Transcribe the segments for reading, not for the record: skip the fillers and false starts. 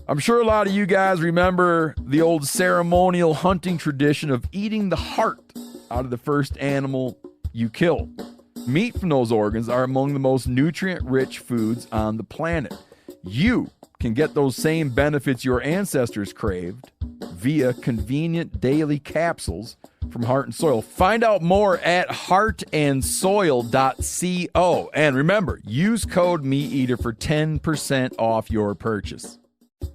I'm sure a lot of you guys remember the old ceremonial hunting tradition of eating the heart out of the first animal you kill. Meat from those organs are among the most nutrient-rich foods on the planet. You can get those same benefits your ancestors craved via convenient daily capsules from Heart and Soil. Find out more at heartandsoil.co. And remember, use code MeatEater for 10% off your purchase.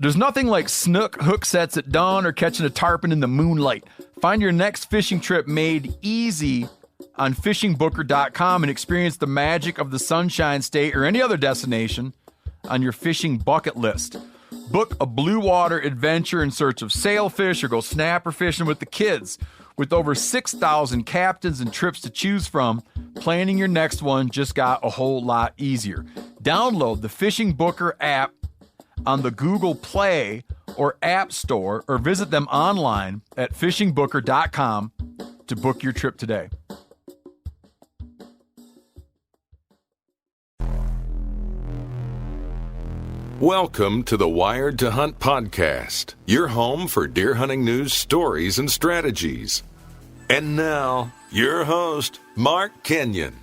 There's nothing like snook hook sets at dawn or catching a tarpon in the moonlight. Find your next fishing trip made easy on fishingbooker.com and experience the magic of the Sunshine State or any other destination on your fishing bucket list. Book a blue water adventure in search of sailfish or go snapper fishing with the kids. With over 6,000 captains and trips to choose from, planning your next one just got a whole lot easier. Download the Fishing Booker app on the Google Play or App Store or visit them online at fishingbooker.com to book your trip today. Welcome to the Wired to Hunt podcast, your home for deer hunting news, stories, and strategies. And now, your host, Mark Kenyon.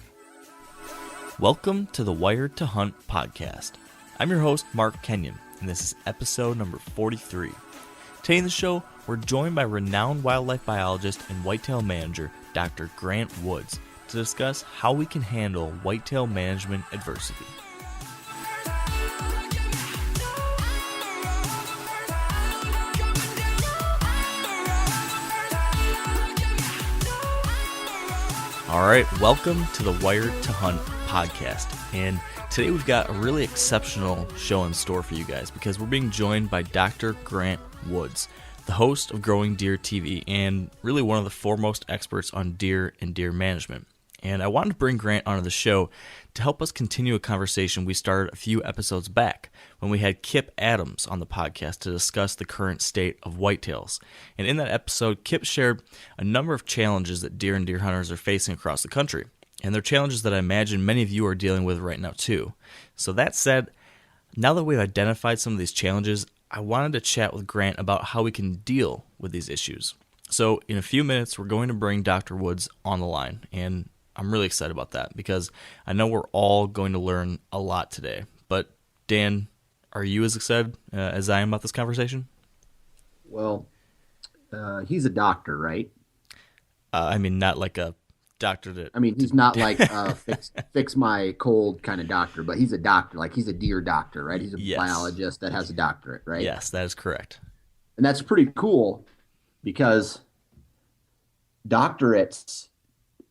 Welcome to the Wired to Hunt podcast. I'm your host, Mark Kenyon, and this is episode number 43. Today in the show, we're joined by renowned wildlife biologist and whitetail manager, Dr. Grant Woods, to discuss how we can handle whitetail management adversity. All right, welcome to the Wired to Hunt podcast. And today we've got a really exceptional show in store for you guys because we're being joined by Dr. Grant Woods, the host of Growing Deer TV and really one of the foremost experts on deer and deer management. And I wanted to bring Grant onto the show to help us continue a conversation we started a few episodes back when we had Kip Adams on the podcast to discuss the current state of whitetails. And in that episode, Kip shared a number of challenges that deer and deer hunters are facing across the country. And they're challenges that I imagine many of you are dealing with right now too. So that said, now that we've identified some of these challenges, I wanted to chat with Grant about how we can deal with these issues. So in a few minutes, we're going to bring Dr. Woods on the line. And I'm really excited about that because I know we're all going to learn a lot today. But Dan, are you as excited as I am about this conversation? Well, he's a doctor, right? I mean, not like a doctor that... I mean, he's not like fix my cold kind of doctor, but he's a doctor. Like he's a deer doctor, right? He's a biologist that has a doctorate, right? Yes, that is correct. And that's pretty cool because doctorates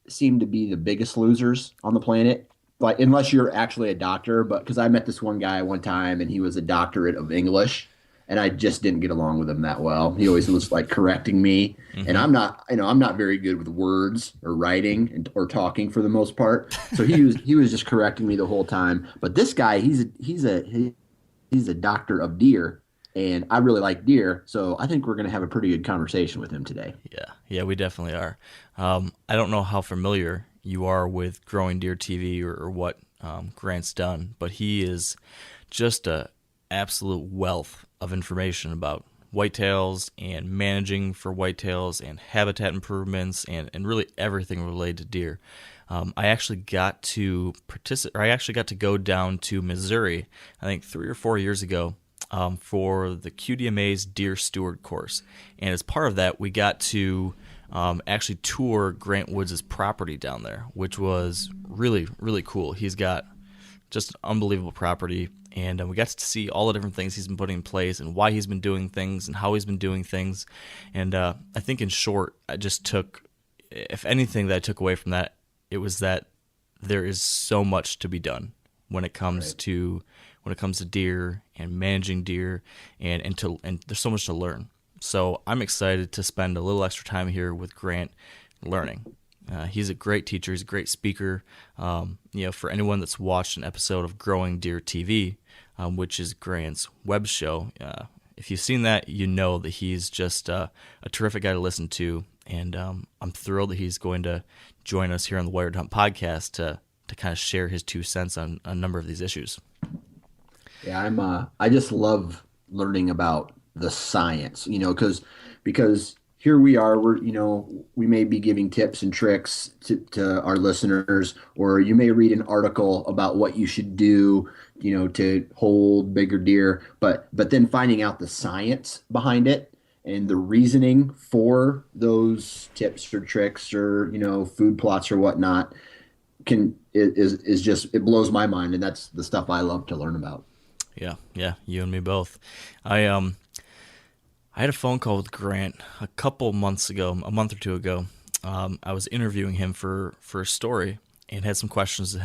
seem to be the biggest losers on the planet, like unless you're actually a doctor. But because I met this one guy one time and he was a doctorate of English and I just didn't get along with him that well. He always was like correcting me, and I'm not very good with words or writing or talking for the most part. So he was just correcting me the whole time. But this guy, he's a doctor of deer, and I really like deer, so I think we're going to have a pretty good conversation with him today. Yeah, we definitely are. I don't know how familiar you are with Growing Deer TV or what Grant's done, but he is just a absolute wealth of information about whitetails and managing for whitetails and habitat improvements and really everything related to deer. I actually got to go down to Missouri, I think 3 or 4 years ago, for the QDMA's Deer Steward course. And as part of that, we got to actually tour Grant Woods' property down there, which was really, really cool. He's got just unbelievable property, and we got to see all the different things he's been putting in place and why he's been doing things and how he's been doing things. And I think in short, I just took, if anything that I took away from that, it was that there is so much to be done when it comes to deer and managing deer, and there's so much to learn. So I'm excited to spend a little extra time here with Grant learning. He's a great teacher. He's a great speaker. For anyone that's watched an episode of Growing Deer TV, which is Grant's web show, if you've seen that, you know that he's just a terrific guy to listen to. And I'm thrilled that he's going to join us here on the Wired Hunt podcast to kind of share his 2 cents on a number of these issues. Yeah, I just love learning about the science, because here we are, we may be giving tips and tricks to our listeners, or you may read an article about what you should do, to hold bigger deer, but then finding out the science behind it and the reasoning for those tips or tricks or, food plots or whatnot is just, it blows my mind. And that's the stuff I love to learn about. Yeah, you and me both. I had a phone call with Grant a couple months ago, a month or two ago. I was interviewing him for a story and had some questions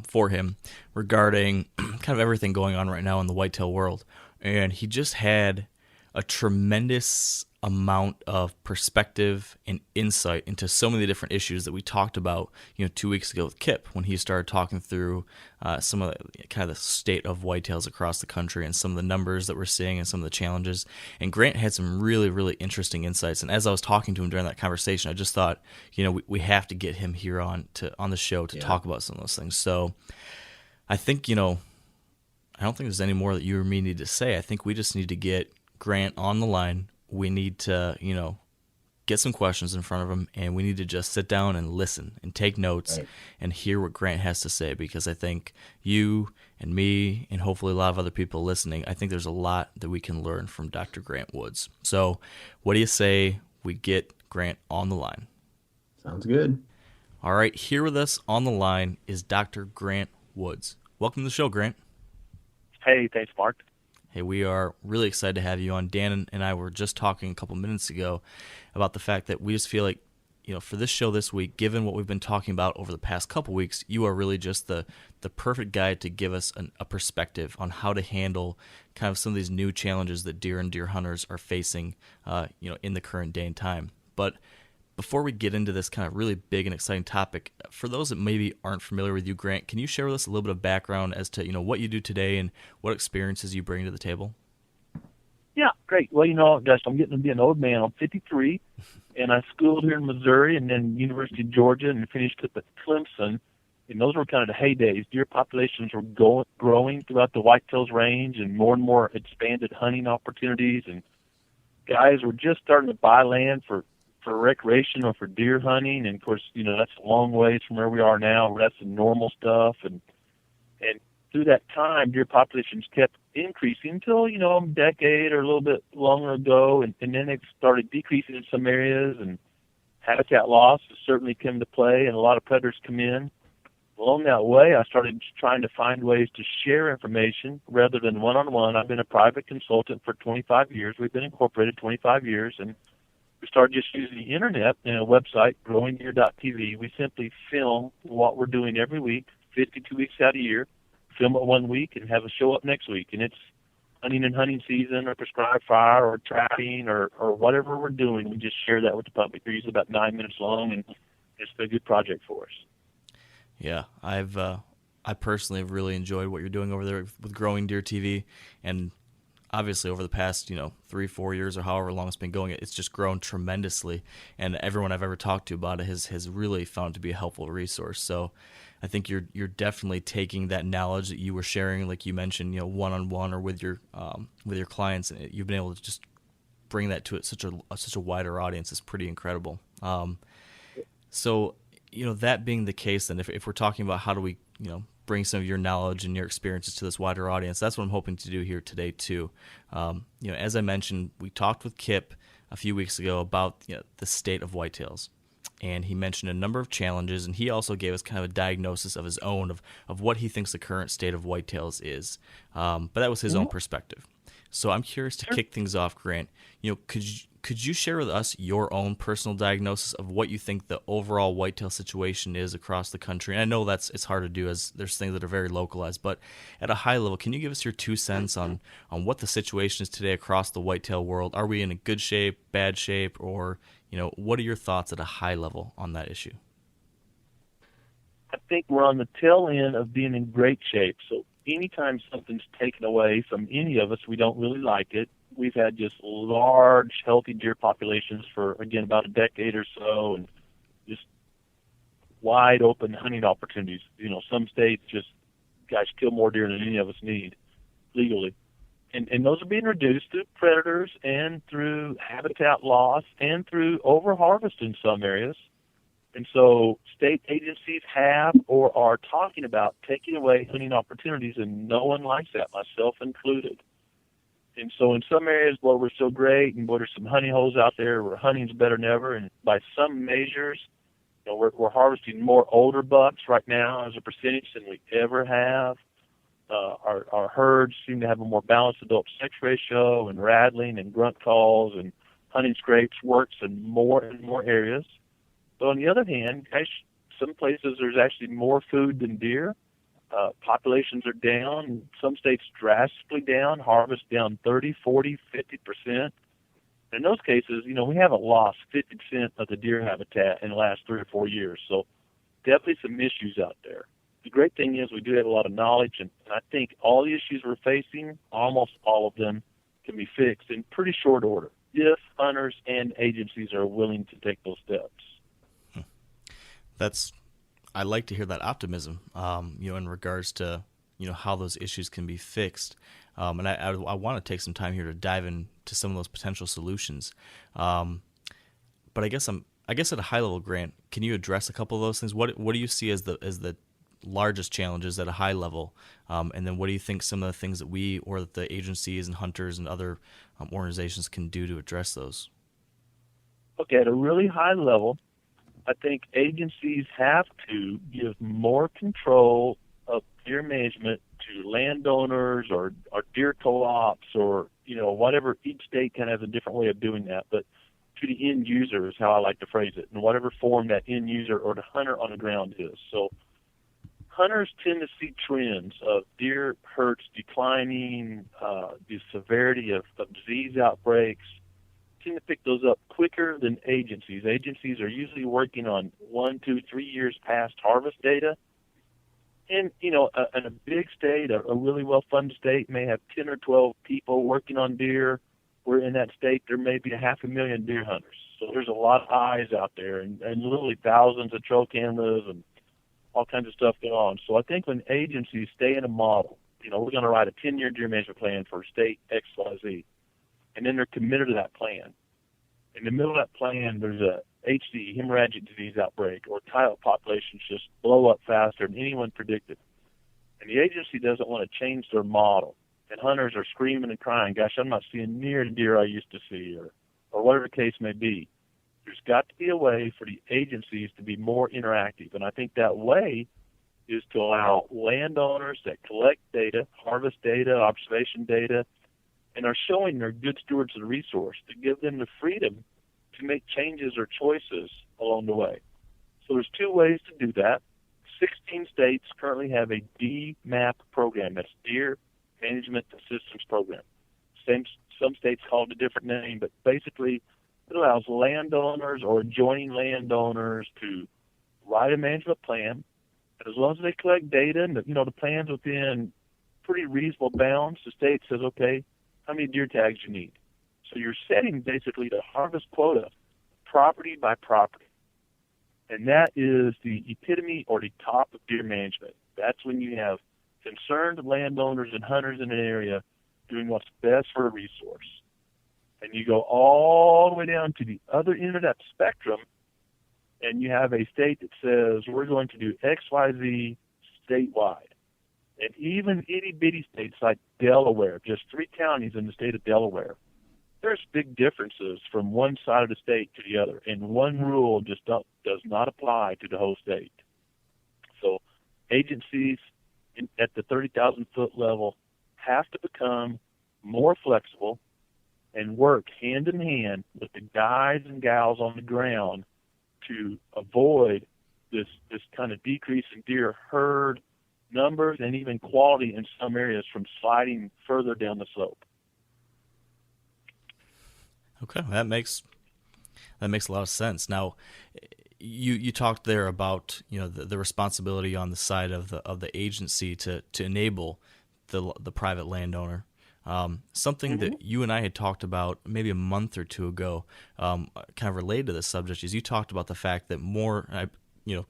for him regarding kind of everything going on right now in the whitetail world. And he just had a tremendous amount of perspective and insight into so many different issues that we talked about, 2 weeks ago with Kip when he started talking through some of kind of the state of whitetails across the country and some of the numbers that we're seeing and some of the challenges. And Grant had some really, really interesting insights. And as I was talking to him during that conversation, I just thought, we have to get him here on the show to talk about some of those things. So I think, I don't think there's any more that you or me need to say. I think we just need to get Grant on the line. We need to, get some questions in front of him, and we need to just sit down and listen and take notes and hear what Grant has to say, because I think you and me and hopefully a lot of other people listening, I think there's a lot that we can learn from Dr. Grant Woods. So what do you say we get Grant on the line? Sounds good. All right, here with us on the line is Dr. Grant Woods. Welcome to the show, Grant. Hey, thanks, Mark. Hey, we are really excited to have you on. Dan and I were just talking a couple minutes ago about the fact that we just feel like, for this show this week, given what we've been talking about over the past couple weeks, you are really just the perfect guy to give us a perspective on how to handle kind of some of these new challenges that deer and deer hunters are facing, in the current day and time. But before we get into this kind of really big and exciting topic, for those that maybe aren't familiar with you, Grant, can you share with us a little bit of background as to, what you do today and what experiences you bring to the table? Yeah, great. Well, gosh, I'm getting to be an old man. I'm 53, and I schooled here in Missouri and then University of Georgia and finished up at Clemson. And those were kind of the heydays. Deer populations were growing throughout the Whitetails range and more expanded hunting opportunities. And guys were just starting to buy land for recreation or for deer hunting, and of course, that's a long ways from where we are now, where that's the normal stuff, and through that time, deer populations kept increasing until, a decade or a little bit longer ago, and then it started decreasing in some areas, and habitat loss has certainly come to play, and a lot of predators come in. Along that way, I started trying to find ways to share information rather than one-on-one. I've been a private consultant for 25 years. We've been incorporated 25 years, and we started just using the internet and a website, growingdeer.tv. We simply film what we're doing every week, 52 weeks out of the year, film it one week and have a show up next week. And it's hunting and hunting season or prescribed fire or trapping or whatever we're doing. We just share that with the public. They're usually about 9 minutes long, and it's been a good project for us. Yeah, I personally have really enjoyed what you're doing over there with Growing Deer TV, and obviously over the past 3-4 years or however long it's been going, it's just grown tremendously, and everyone I've ever talked to about it has really found it to be a helpful resource. So I think you're definitely taking that knowledge that you were sharing, like you mentioned, one-on-one or with your clients, and you've been able to just bring that to such a wider audience. Is pretty incredible. So that being the case, then if we're talking about how do we bring some of your knowledge and your experiences to this wider audience, that's what I'm hoping to do here today too. As I mentioned, we talked with Kip a few weeks ago about the state of whitetails, and he mentioned a number of challenges, and he also gave us kind of a diagnosis of his own of what he thinks the current state of whitetails is. But that was his own perspective. So I'm curious to kick things off, Grant. Could you share with us your own personal diagnosis of what you think the overall whitetail situation is across the country? And I know it's hard to do, as there's things that are very localized, but at a high level, can you give us your 2 cents on what the situation is today across the whitetail world? Are we in a good shape, bad shape, or what are your thoughts at a high level on that issue? I think we're on the tail end of being in great shape. So anytime something's taken away from any of us, we don't really like it. We've had just large, healthy deer populations for, again, about a decade or so, and just wide open hunting opportunities. Some states just, guys, kill more deer than any of us need legally. And those are being reduced through predators and through habitat loss and through overharvest in some areas. And so state agencies have or are talking about taking away hunting opportunities, and no one likes that, myself included. And so in some areas where we're so great and where there's some honey holes out there where hunting's better than ever, and by some measures, we're harvesting more older bucks right now as a percentage than we ever have. Our herds seem to have a more balanced adult-sex ratio, and rattling and grunt calls and hunting scrapes works in more and more areas. But on the other hand, some places there's actually more food than deer. Populations are down. Some states drastically down, harvest down 30, 40, 50%. In those cases, we haven't lost 50% of the deer habitat in the last 3 or 4 years. So definitely some issues out there. The great thing is we do have a lot of knowledge, and I think all the issues we're facing, almost all of them, can be fixed in pretty short order if hunters and agencies are willing to take those steps. I like to hear that optimism, in regards to, how those issues can be fixed. And I want to take some time here to dive into some of those potential solutions. But I guess at a high level, Grant, can you address a couple of those things? What do you see as the largest challenges at a high level? And then what do you think some of the things that we or that the agencies and hunters and other organizations can do to address those? Okay, at a really high level, I think agencies have to give more control of deer management to landowners or deer co-ops or, whatever. Each state kind of has a different way of doing that, but to the end user is how I like to phrase it, in whatever form that end user or the hunter on the ground is. So hunters tend to see trends of deer herds declining, the severity of disease outbreaks, tend to pick those up quicker than agencies. Agencies are usually working on 1, 2, 3 years past harvest data. And, in a big state, a really well-funded state may have 10 or 12 people working on deer, where in that state there may be 500,000 deer hunters. So there's a lot of eyes out there and literally thousands of trail cameras and all kinds of stuff going on. So I think when agencies stay in a model, we're going to write a 10-year deer management plan for state XYZ, and then they're committed to that plan. In the middle of that plan, there's a HD, hemorrhagic disease outbreak, or coyote populations just blow up faster than anyone predicted. And the agency doesn't want to change their model. And hunters are screaming and crying, gosh, I'm not seeing near the deer I used to see, or whatever the case may be. There's got to be a way for the agencies to be more interactive. And I think that way is to allow landowners that collect data, harvest data, observation data, and are showing they're good stewards of the resource, to give them the freedom to make changes or choices along the way. So there's 2 ways to do that. 16 states currently have a DMAP program. That's Deer Management Systems Program. Some states call it a different name, but basically it allows landowners or adjoining landowners to write a management plan. And as long as they collect data and the plan's within pretty reasonable bounds, the state says, okay, how many deer tags you need. So you're setting basically the harvest quota property by property. And that is the epitome or the top of deer management. That's when you have concerned landowners and hunters in an area doing what's best for a resource. And you go all the way down to the other end of that spectrum, and you have a state that says, we're going to do XYZ statewide. And even itty-bitty states like Delaware, just 3 counties in the state of Delaware, there's big differences from one side of the state to the other, and one rule just does not apply to the whole state. So agencies at the 30,000-foot level have to become more flexible and work hand in hand with the guys and gals on the ground to avoid this kind of decrease in deer herd numbers and even quality in some areas from sliding further down the slope. Okay, that makes a lot of sense. Now, you talked there about the responsibility on the side of the agency to enable the private landowner. Something that you and I had talked about maybe a month or 2 ago, kind of related to this subject, is you talked about the fact that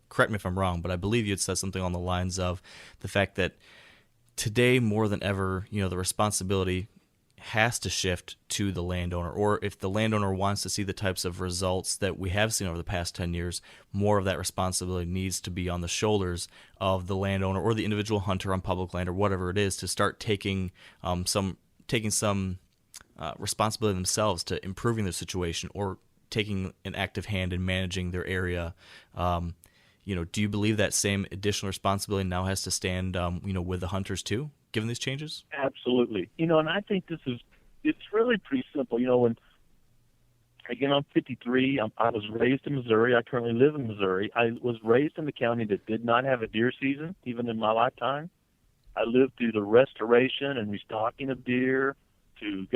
correct me if I'm wrong, but I believe you had said something on the lines of the fact that today more than ever, the responsibility has to shift to the landowner, or if the landowner wants to see the types of results that we have seen over the past 10 years, more of that responsibility needs to be on the shoulders of the landowner or the individual hunter on public land or whatever it is to start taking some responsibility themselves to improving their situation or taking an active hand in managing their area. Do you believe that same additional responsibility now has to stand, with the hunters too, given these changes? Absolutely. And I think it's really pretty simple. When, again, I'm 53. I was raised in Missouri. I currently live in Missouri. I was raised in the county that did not have a deer season, even in my lifetime. I lived through the restoration and restocking of deer, to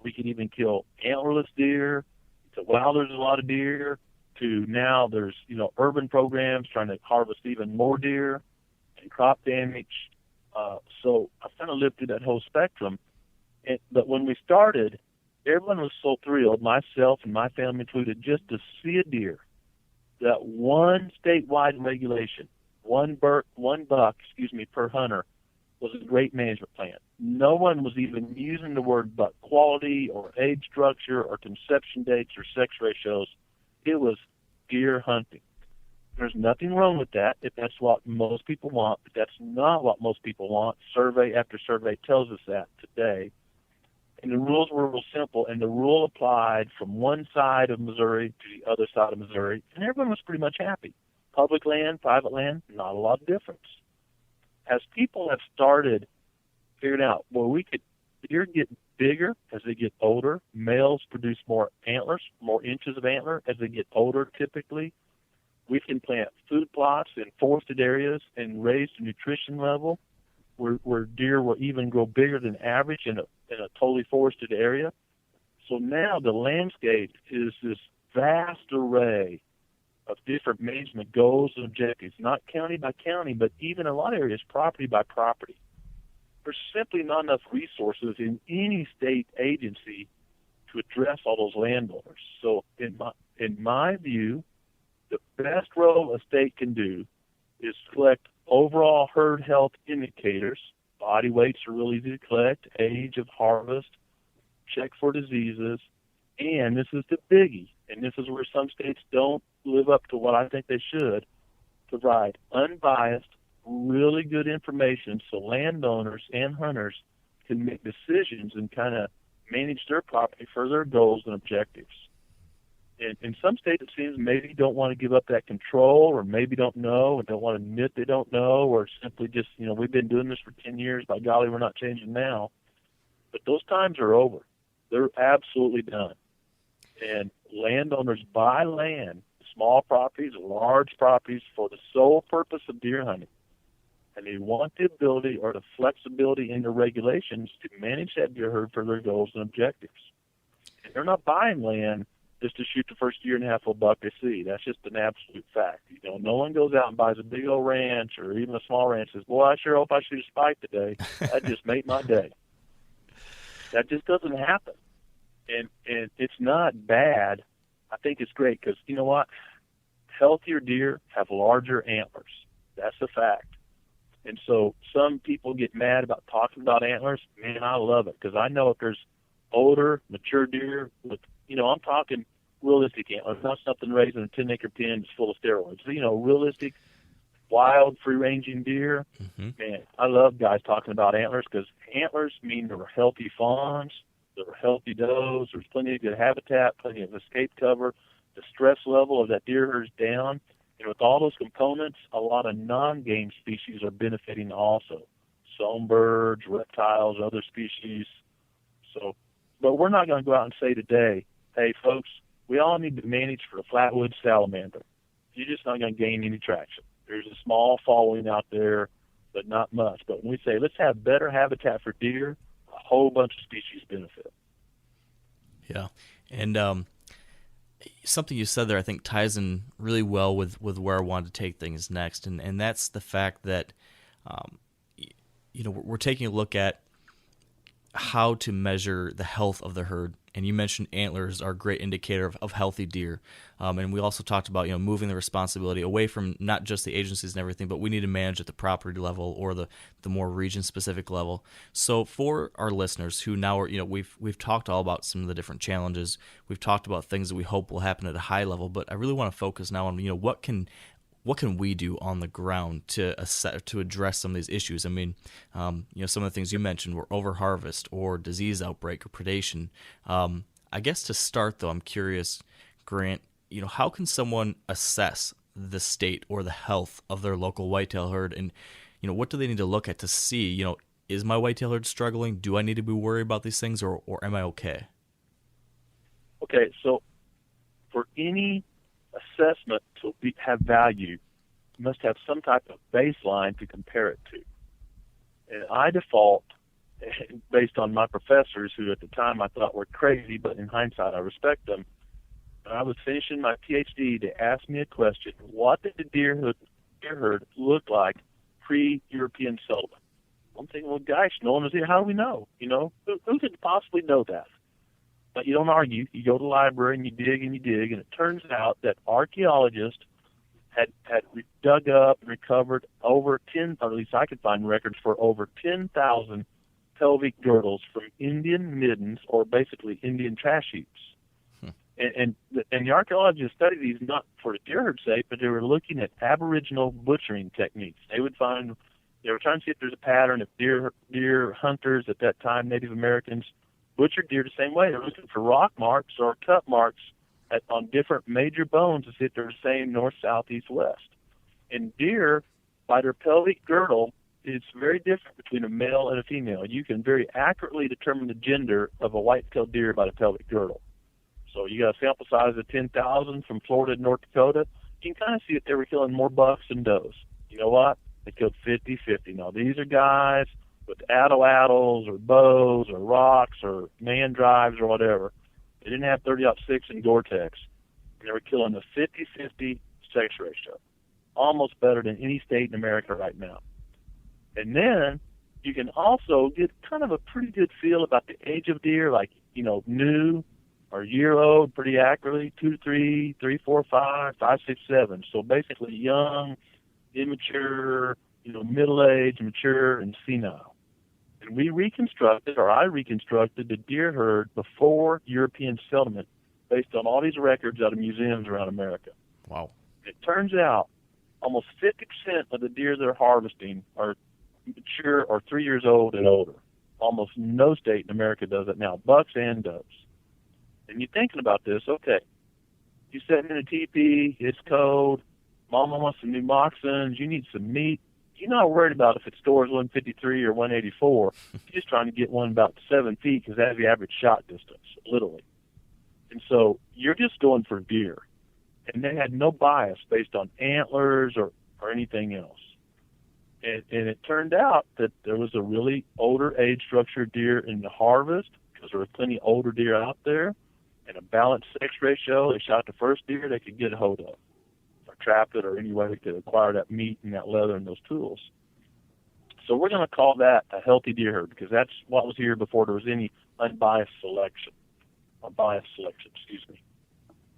we can even kill antlerless deer, to there's a lot of deer, to now there's, urban programs trying to harvest even more deer and crop damage. So I kind of lived through that whole spectrum. But when we started, everyone was so thrilled, myself and my family included, just to see a deer. That one statewide regulation, one buck, per hunter, was a great management plan. No one was even using the word buck quality or age structure or conception dates or sex ratios. It was deer hunting. There's nothing wrong with that if that's what most people want, but that's not what most people want. Survey after survey tells us that today. And the rules were real simple, and the rule applied from one side of Missouri to the other side of Missouri, and everyone was pretty much happy. Public land, private land, not a lot of difference. As people have started figuring out, deer get bigger as they get older. Males produce more antlers, more inches of antler as they get older typically. We can plant food plots in forested areas and raise the nutrition level where deer will even grow bigger than average in a totally forested area. So now the landscape is this vast array of different management goals and objectives, not county by county, but even in a lot of areas, property by property. There's simply not enough resources in any state agency to address all those landowners. So in my view, the best role a state can do is collect overall herd health indicators. Body weights are really easy to collect, age of harvest, check for diseases, and this is the biggie, and this is where some states don't live up to what I think they should, provide unbiased, really good information so landowners and hunters can make decisions and kind of manage their property for their goals and objectives. In some states, it seems maybe don't want to give up that control, or maybe don't know and don't want to admit they don't know, or simply just, we've been doing this for 10 years. By golly, we're not changing now. But those times are over. They're absolutely done. And landowners buy land, small properties, large properties, for the sole purpose of deer hunting. And they want the ability or the flexibility in the regulations to manage that deer herd for their goals and objectives. And they're not buying land just to shoot the first year and a half of a buck they see. That's just an absolute fact. No one goes out and buys a big old ranch or even a small ranch and says, boy, I sure hope I shoot a spike today. That just made my day. That just doesn't happen. And it's not bad. I think it's great because, you know what? Healthier deer have larger antlers. That's a fact. And so some people get mad about talking about antlers. Man, I love it because I know if there's older, mature deer with, I'm talking realistic antlers, not something raised in a 10-acre pen that's full of steroids. Realistic, wild, free-ranging deer. Mm-hmm. Man, I love guys talking about antlers because antlers mean they're healthy fawns, they're healthy does, there's plenty of good habitat, plenty of escape cover, the stress level of that deer herd's down. And with all those components, a lot of non-game species are benefiting also. Songbirds, reptiles, other species. But we're not going to go out and say today, hey, folks, we all need to manage for the flatwood salamander. You're just not going to gain any traction. There's a small following out there, but not much. But when we say let's have better habitat for deer, a whole bunch of species benefit. Yeah, and something you said there I think ties in really well with where I wanted to take things next, and that's the fact that we're taking a look at how to measure the health of the herd. And you mentioned antlers are a great indicator of healthy deer. And we also talked about, moving the responsibility away from not just the agencies and everything, but we need to manage at the property level or the more region-specific level. So for our listeners who now are, we've talked all about some of the different challenges. We've talked about things that we hope will happen at a high level, but I really want to focus now on, what can we do on the ground to address some of these issues? I mean, some of the things you mentioned were overharvest or disease outbreak or predation. I guess to start, though, I'm curious, Grant, how can someone assess the state or the health of their local whitetail herd? And, what do they need to look at to see, is my whitetail herd struggling? Do I need to be worried about these things, or am I okay? Okay, so for any assessment to have value, you must have some type of baseline to compare it to. And I default, based on my professors, who at the time I thought were crazy, but in hindsight I respect them. When I was finishing my PhD, they asked me a question: what did the deer herd look like pre-European settlement? I'm thinking, well, gosh, no one was here. How do we know? Who could possibly know that? But you don't argue. You go to the library and you dig, and it turns out that archaeologists had dug up and recovered over 10, or at least I could find records for over 10,000 pelvic girdles from Indian middens, or basically Indian trash heaps. And the archaeologists studied these not for the deer herd's sake, but they were looking at Aboriginal butchering techniques. They were trying to see if there's a pattern of deer hunters at that time, Native Americans, butchered deer the same way. They're looking for rock marks or cut marks on different major bones to see if they're the same north, south, east, west. And deer, by their pelvic girdle, is very different between a male and a female. You can very accurately determine the gender of a white-tailed deer by the pelvic girdle. So you got a sample size of 10,000 from Florida to North Dakota. You can kind of see that they were killing more bucks than does. You know what? They killed 50-50. Now, these are guys with atlatls or bows or rocks or man drives or whatever. They didn't have 30-06 and Gore-Tex. They were killing a 50-50 sex ratio, almost better than any state in America right now. And then you can also get kind of a pretty good feel about the age of deer, like, new or year-old pretty accurately, 2 to 3, 3, 4, 5, 5, 6, 7. So basically young, immature, middle-aged, mature, and senile. And I reconstructed the deer herd before European settlement based on all these records out of museums around America. Wow. It turns out almost 50% of the deer they're harvesting are mature or 3 years old and older. Almost no state in America does it now, bucks and doves. And you're thinking about this, okay, you're sitting in a teepee, it's cold, Mama wants some new moccasins, you need some meat. You're not worried about if it stores 153 or 184. You're just trying to get one about 7 feet because that's the average shot distance, literally. And so you're just going for deer. And they had no bias based on antlers or anything else. And it turned out that there was a really older age structured deer in the harvest because there were plenty older deer out there, and a balanced sex ratio. They shot the first deer they could get a hold of, or trap it, or any way they could acquire that meat and that leather and those tools. So we're going to call that a healthy deer herd because that's what was here before there was any unbiased selection, or biased selection, excuse me.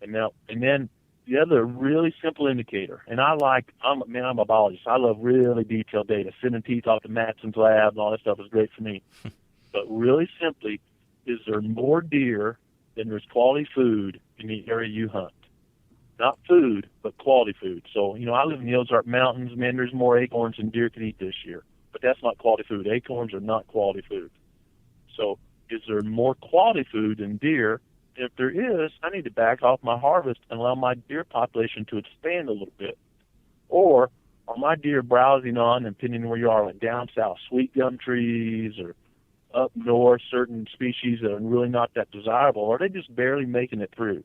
And then the other really simple indicator, and I'm a biologist. I love really detailed data. Sending teeth off to Matson's lab and all that stuff is great for me. But really simply, is there more deer than there's quality food in the area you hunt? Not food, but quality food. So, I live in the Ozark Mountains. Man, there's more acorns than deer can eat this year. But that's not quality food. Acorns are not quality food. So is there more quality food than deer? If there is, I need to back off my harvest and allow my deer population to expand a little bit. Or are my deer browsing on, and depending on where you are, like down south, sweet gum trees, or up north, certain species that are really not that desirable, or are they just barely making it through?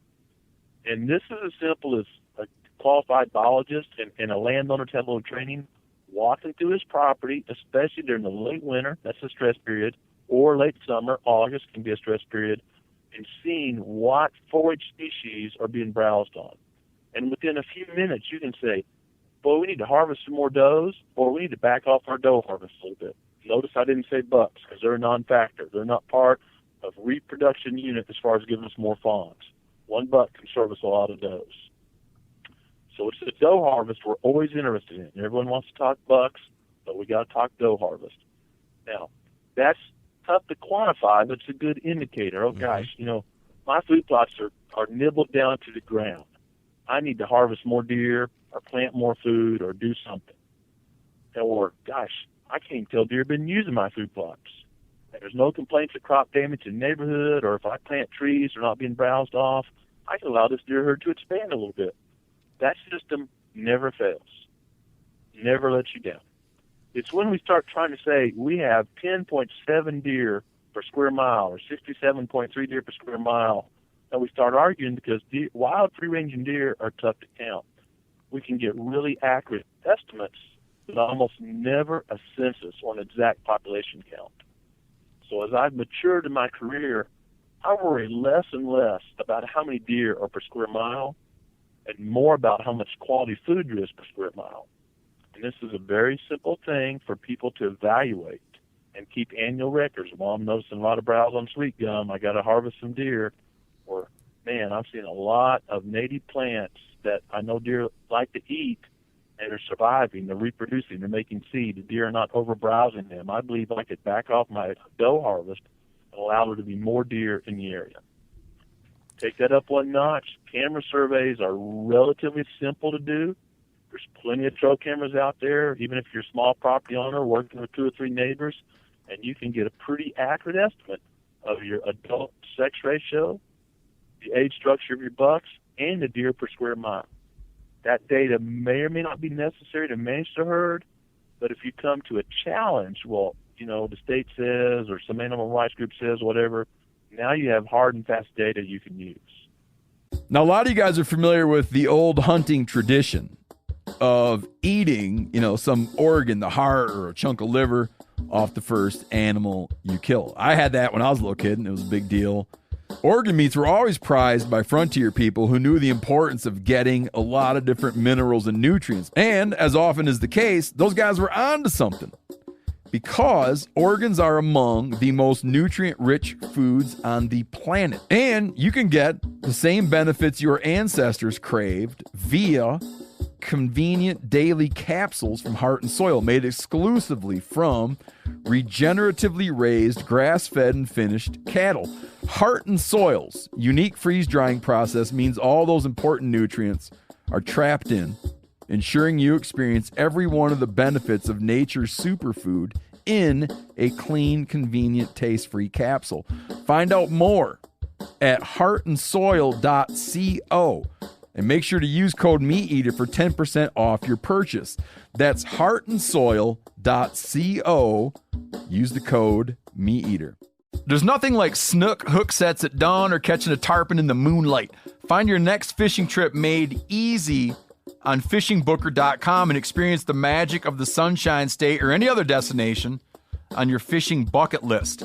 And this is as simple as a qualified biologist and a landowner to have a little training, walking through his property, especially during the late winter, that's a stress period, or late summer, August can be a stress period, and seeing what forage species are being browsed on. And within a few minutes, you can say, boy, we need to harvest some more does, or we need to back off our doe harvest a little bit. Notice I didn't say bucks because they're a non-factor. They're not part of reproduction unit as far as giving us more fawns. One buck can serve us a lot of does. So it's the doe harvest we're always interested in. Everyone wants to talk bucks, but we got to talk doe harvest. Now, that's tough to quantify, but it's a good indicator. Oh, gosh, my food plots are nibbled down to the ground. I need to harvest more deer or plant more food or do something. Or, gosh, I can't tell deer have been using my food plots. And there's no complaints of crop damage in the neighborhood, or if I plant trees, they're not being browsed off. I can allow this deer herd to expand a little bit. That system never fails, never lets you down. It's when we start trying to say we have 10.7 deer per square mile or 67.3 deer per square mile that we start arguing, because wild free-ranging deer are tough to count. We can get really accurate estimates, but almost never a census or an exact population count. So as I've matured in my career, I worry less and less about how many deer are per square mile and more about how much quality food there is per square mile. And this is a very simple thing for people to evaluate and keep annual records. Well, I'm noticing a lot of browse on sweet gum. I got to harvest some deer. Or, man, I'm seeing a lot of native plants that I know deer like to eat, and they're surviving, they're reproducing, they're making seed. The deer are not over-browsing them. I believe I could back off my doe harvest and allow there to be more deer in the area. Take that up one notch. Camera surveys are relatively simple to do. There's plenty of trail cameras out there, even if you're a small property owner working with 2 or 3 neighbors, and you can get a pretty accurate estimate of your adult sex ratio, the age structure of your bucks, and the deer per square mile. That data may or may not be necessary to manage the herd, but if you come to a challenge, well, the state says or some animal rights group says whatever, now you have hard and fast data you can use. Now, a lot of you guys are familiar with the old hunting tradition of eating, some organ, the heart or a chunk of liver off the first animal you kill. I had that when I was a little kid, and it was a big deal. Organ meats were always prized by frontier people who knew the importance of getting a lot of different minerals and nutrients. And as often is the case, those guys were onto something, because organs are among the most nutrient-rich foods on the planet. And you can get the same benefits your ancestors craved via convenient daily capsules from Heart and Soil, made exclusively from regeneratively raised, grass-fed, and finished cattle. Heart and Soil's unique freeze-drying process means all those important nutrients are trapped in, ensuring you experience every one of the benefits of nature's superfood in a clean, convenient, taste-free capsule. Find out more at heartandsoil.co. And make sure to use code MeatEater for 10% off your purchase. That's heartandsoil.co. Use the code MeatEater. There's nothing like snook hook sets at dawn or catching a tarpon in the moonlight. Find your next fishing trip made easy on fishingbooker.com and experience the magic of the Sunshine State or any other destination on your fishing bucket list.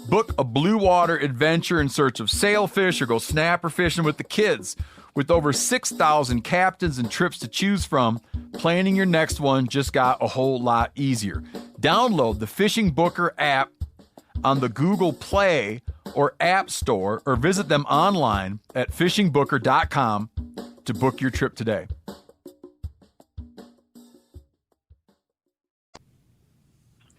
Book a blue water adventure in search of sailfish or go snapper fishing with the kids. With over 6,000 captains and trips to choose from, planning your next one just got a whole lot easier. Download the Fishing Booker app on the Google Play or App Store, or visit them online at fishingbooker.com to book your trip today.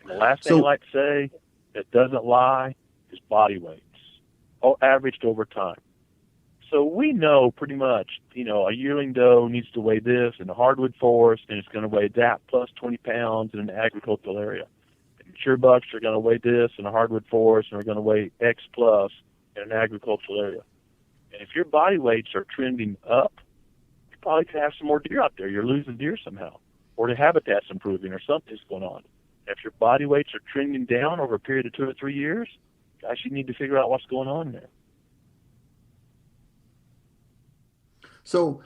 And the last thing I'd like to say that doesn't lie is body weights, all averaged over time. So we know pretty much, a yearling doe needs to weigh this in a hardwood forest, and it's going to weigh that plus 20 pounds in an agricultural area. And mature bucks are going to weigh this in a hardwood forest, and are going to weigh X plus in an agricultural area. And if your body weights are trending up, you probably could have some more deer out there. You're losing deer somehow, or the habitat's improving, or something's going on. If your body weights are trending down over a period of 2 or 3 years, gosh, you need to figure out what's going on there. So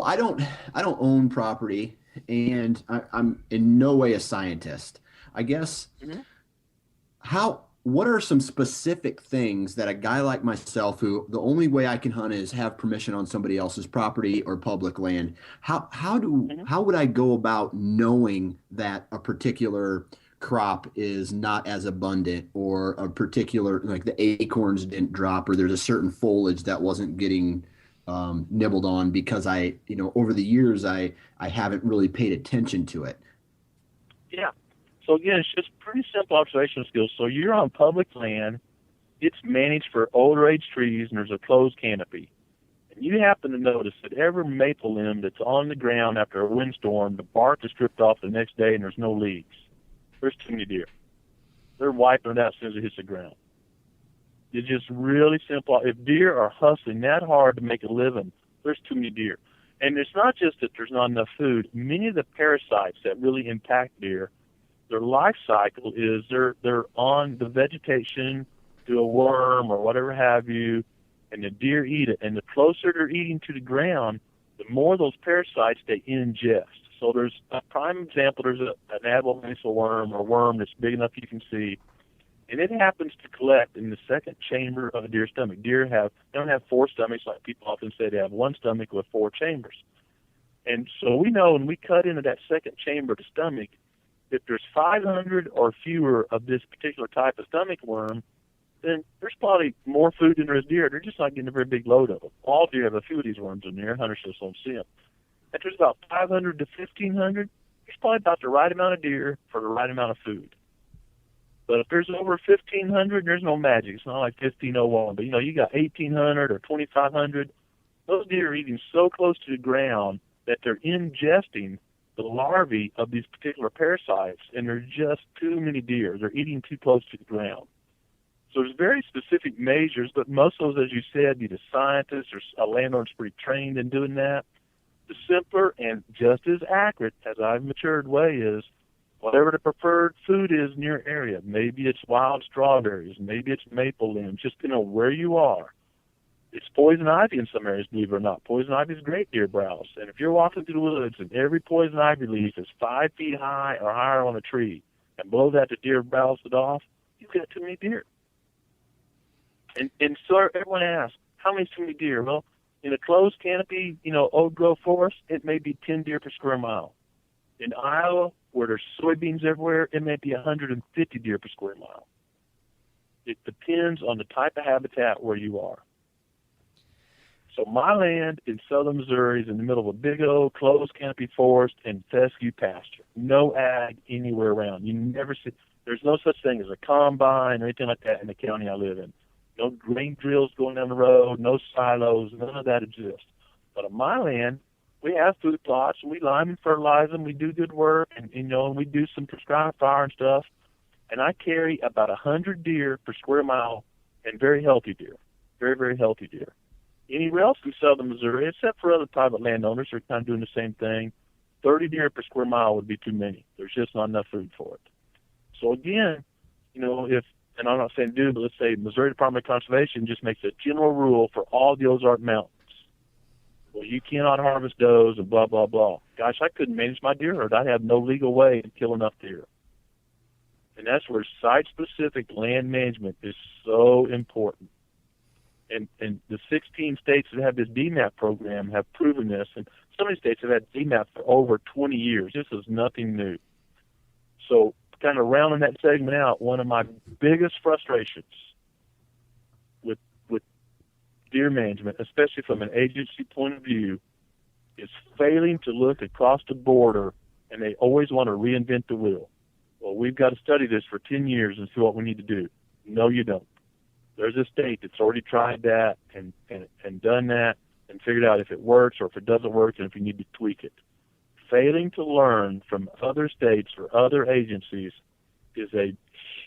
I don't own property, and I'm in no way a scientist. I guess, what are some specific things that a guy like myself, who the only way I can hunt is have permission on somebody else's property or public land, how would I go about knowing that a particular crop is not as abundant, or a particular, like the acorns didn't drop, or there's a certain foliage that wasn't getting nibbled on because over the years, I haven't really paid attention to it. Yeah. So again, it's just pretty simple observation skills. So you're on public land. It's managed for older age trees, and there's a closed canopy. And you happen to notice that every maple limb that's on the ground after a windstorm, the bark is stripped off the next day and there's no leaves. There's too many deer. They're wiping it out as soon as it hits the ground. It's just really simple. If deer are hustling that hard to make a living, there's too many deer. And it's not just that there's not enough food. Many of the parasites that really impact deer, their life cycle is they're on the vegetation through a worm or whatever have you, and the deer eat it. And the closer they're eating to the ground, the more those parasites they ingest. So there's a prime example. There's an abominable worm, or a worm that's big enough you can see, and it happens to collect in the second chamber of a deer's stomach. Deer don't have four stomachs like people often say. They have one stomach with four chambers. And so we know when we cut into that second chamber of the stomach, if there's 500 or fewer of this particular type of stomach worm, then there's probably more food than there is deer. They're just not getting a very big load of them. All deer have a few of these worms in there. Hunters just don't see them. If there's about 500 to 1,500, there's probably about the right amount of deer for the right amount of food. But if there's over 1,500, there's no magic. It's not like 1,501. But, you got 1,800 or 2,500. Those deer are eating so close to the ground that they're ingesting the larvae of these particular parasites, and there's just too many deer. They're eating too close to the ground. So there's very specific measures, but most of those, as you said, need a scientist or a landowner that's pretty trained in doing that. The simpler and just as accurate as I've matured way is whatever the preferred food is in your area. Maybe it's wild strawberries. Maybe it's maple limbs. Just where you are. It's poison ivy in some areas, believe it or not. Poison ivy is great deer browse. And if you're walking through the woods and every poison ivy leaf is 5 feet high or higher on a tree, and below that the deer browse it off, you've got too many deer. And so everyone asks, how many too many deer? Well, in a closed canopy, old growth forest, it may be 10 deer per square mile. In Iowa, where there's soybeans everywhere, it may be 150 deer per square mile. It depends on the type of habitat where you are. So my land in southern Missouri is in the middle of a big old closed canopy forest and fescue pasture. No ag anywhere around. You never see. There's no such thing as a combine or anything like that in the county I live in. No grain drills going down the road, no silos, none of that exists. But on my land, we have food plots, and we lime and fertilize them. We do good work, and we do some prescribed fire and stuff. And I carry about 100 deer per square mile, and very healthy deer, very, very healthy deer. Anywhere else in southern Missouri, except for other private landowners who are kind of doing the same thing, 30 deer per square mile would be too many. There's just not enough food for it. So again, and I'm not saying do, but let's say Missouri Department of Conservation just makes a general rule for all the Ozark Mountains. Well, you cannot harvest does and blah, blah, blah. Gosh, I couldn't manage my deer herd. I'd have no legal way to kill enough deer. And that's where site-specific land management is so important. And the 16 states that have this DMAP program have proven this, and some of these states have had DMAP for over 20 years. This is nothing new. So kind of rounding that segment out, one of my biggest frustrations with deer management, especially from an agency point of view, is failing to look across the border, and they always want to reinvent the wheel. Well, we've got to study this for 10 years and see what we need to do. No, you don't. There's a state that's already tried that and done that and figured out if it works or if it doesn't work and if you need to tweak it. Failing to learn from other states or other agencies is a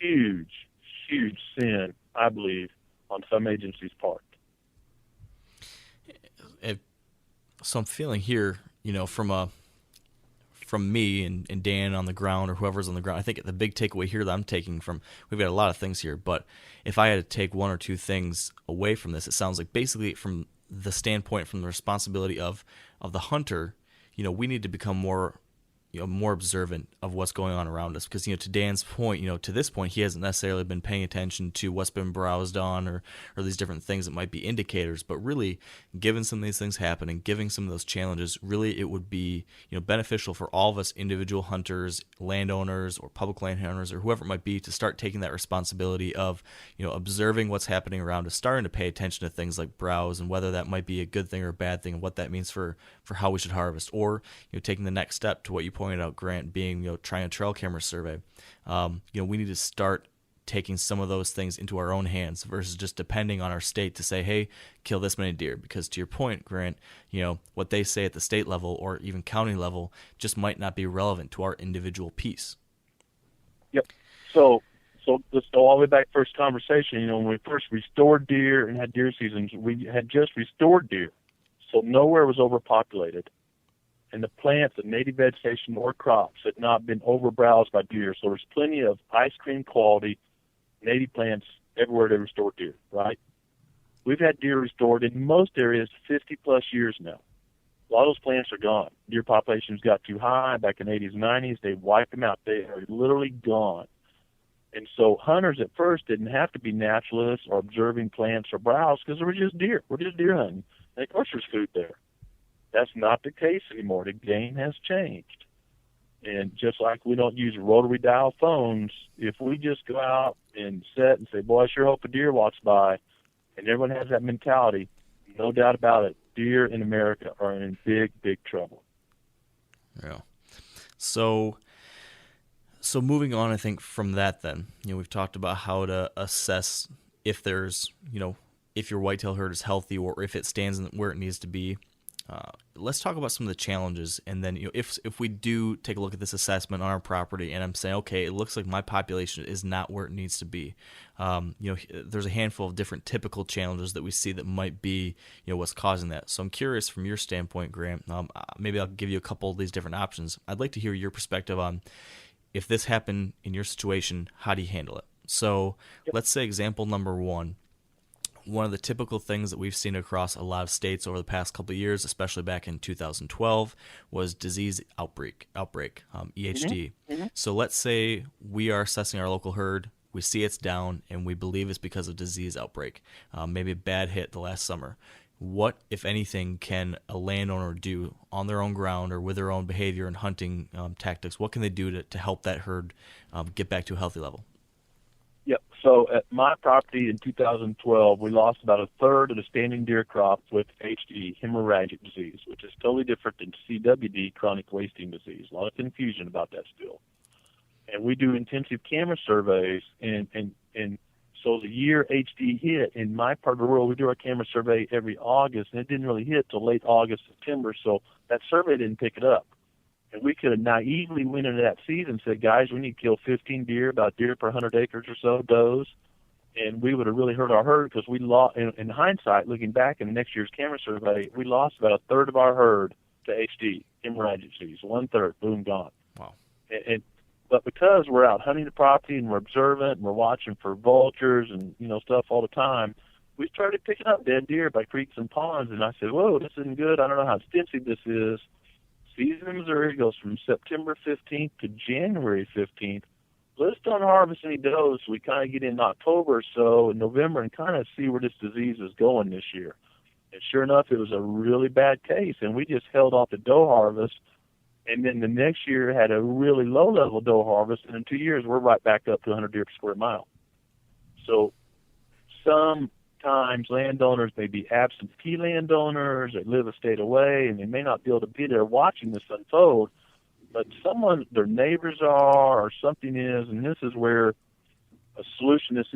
huge, huge sin, I believe, on some agencies' part. So I'm feeling here, from me and Dan on the ground or whoever's on the ground, I think the big takeaway here that I'm taking from, we've got a lot of things here, but if I had to take one or two things away from this, it sounds like basically from the standpoint, from the responsibility of the hunter, we need to become more, more observant of what's going on around us. Because, to Dan's point, to this point, he hasn't necessarily been paying attention to what's been browsed on or these different things that might be indicators. But really, given some of these things happening, giving some of those challenges, really it would be, beneficial for all of us individual hunters, landowners, or public landowners, or whoever it might be, to start taking that responsibility of, observing what's happening around us, starting to pay attention to things like browse and whether that might be a good thing or a bad thing, and what that means for how we should harvest, or taking the next step to what you pointed out, Grant, being trying a trail camera survey. We need to start taking some of those things into our own hands versus just depending on our state to say, hey, kill this many deer. Because to your point, Grant, what they say at the state level or even county level just might not be relevant to our individual piece. Yep. So let's go all the way back to first conversation. When we first restored deer and had deer seasons, we had just restored deer. So nowhere was overpopulated. And the plants, the native vegetation or crops had not been overbrowsed by deer. So there's plenty of ice cream quality native plants everywhere to restore deer, right? We've had deer restored in most areas 50-plus years now. A lot of those plants are gone. Deer populations got too high back in the 80s and 90s. They wiped them out. They are literally gone. And so hunters at first didn't have to be naturalists or observing plants or browse because they were just deer. We're just deer hunting. And of course there's food there. That's not the case anymore. The game has changed. And just like we don't use rotary dial phones, if we just go out and set and say, boy, I sure hope a deer walks by, and everyone has that mentality, no doubt about it, deer in America are in big, big trouble. Yeah. So moving on, I think from that then, we've talked about how to assess if there's, if your whitetail herd is healthy or if it stands where it needs to be. Let's talk about some of the challenges, and then if we do take a look at this assessment on our property, and I'm saying, okay, it looks like my population is not where it needs to be. There's a handful of different typical challenges that we see that might be what's causing that. So I'm curious from your standpoint, Grant. Maybe I'll give you a couple of these different options. I'd like to hear your perspective on if this happened in your situation, how do you handle it? So Let's say example number one. One of the typical things that we've seen across a lot of states over the past couple of years, especially back in 2012, was disease outbreak, EHD. Mm-hmm. So let's say we are assessing our local herd, we see it's down, and we believe it's because of disease outbreak, maybe a bad hit the last summer. What, if anything, can a landowner do on their own ground or with their own behavior and hunting tactics? What can they do to help that herd get back to a healthy level? Yep. So at my property in 2012, we lost about a third of the standing deer crop with HD, hemorrhagic disease, which is totally different than CWD, chronic wasting disease. A lot of confusion about that still. And we do intensive camera surveys, and so the year HD hit, in my part of the world, we do our camera survey every August, and it didn't really hit till late August, September, so that survey didn't pick it up. And we could have naively went into that season and said, guys, we need to kill 15 deer, about deer per 100 acres or so, does. And we would have really hurt our herd because we lost, in hindsight, looking back in the next year's camera survey, we lost about a third of our herd to HD, hemorrhagic disease, 1/3, boom, gone. Wow. But because we're out hunting the property and we're observant and we're watching for vultures and, stuff all the time, we started picking up dead deer by creeks and ponds. And I said, whoa, this isn't good. I don't know how extensive this is. Season in Missouri goes from September 15th to January 15th. Let's don't harvest any does. We kind of get in October or so, in November, and kind of see where this disease is going this year. And sure enough, it was a really bad case, and we just held off the doe harvest. And then the next year had a really low-level doe harvest, and in 2 years, we're right back up to 100 deer per square mile. So sometimes landowners may be absentee landowners, they live a state away, and they may not be able to be there watching this unfold, but their neighbors are, or something is, and this is where a solution this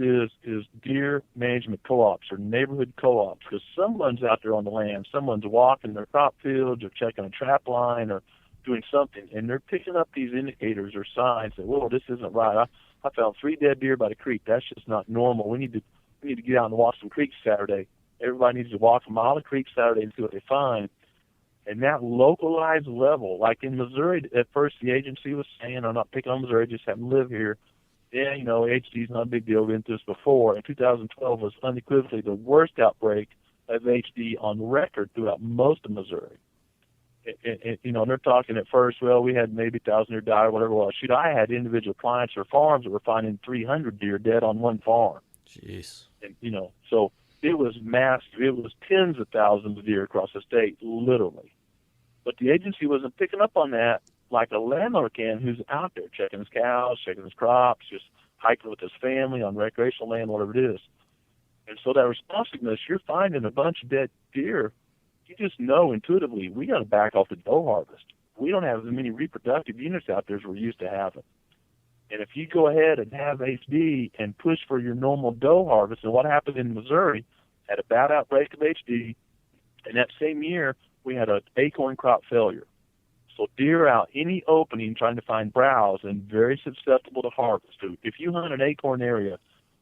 is deer management co-ops or neighborhood co-ops, because someone's out there on the land, someone's walking their crop fields or checking a trap line or doing something, and they're picking up these indicators or signs that, whoa, this isn't right. I found 3 dead deer by the creek. That's just not normal. We need to get out and walk some creeks Saturday. Everybody needs to walk a mile of creek Saturday and see what they find. And that localized level, like in Missouri, at first the agency was saying, I'm not picking on Missouri, just happen to live here. Yeah, HD is not a big deal. We've been through this before. And 2012 was unequivocally the worst outbreak of HD on record throughout most of Missouri. And they're talking at first, well, we had maybe 1,000 deer die or whatever it was. Shoot, I had individual clients or farms that were finding 300 deer dead on one farm. Jeez. And, so it was massive. It was tens of thousands of deer across the state, literally. But the agency wasn't picking up on that like a landowner can who's out there checking his cows, checking his crops, just hiking with his family on recreational land, whatever it is. And so that responsiveness, you're finding a bunch of dead deer. You just know intuitively, we got to back off the doe harvest. We don't have as many reproductive units out there as we're used to having. And if you go ahead and have HD and push for your normal doe harvest, and what happened in Missouri, had a bad outbreak of HD, and that same year, we had an acorn crop failure. So deer out any opening trying to find browse and very susceptible to harvest. So if you hunt an acorn area,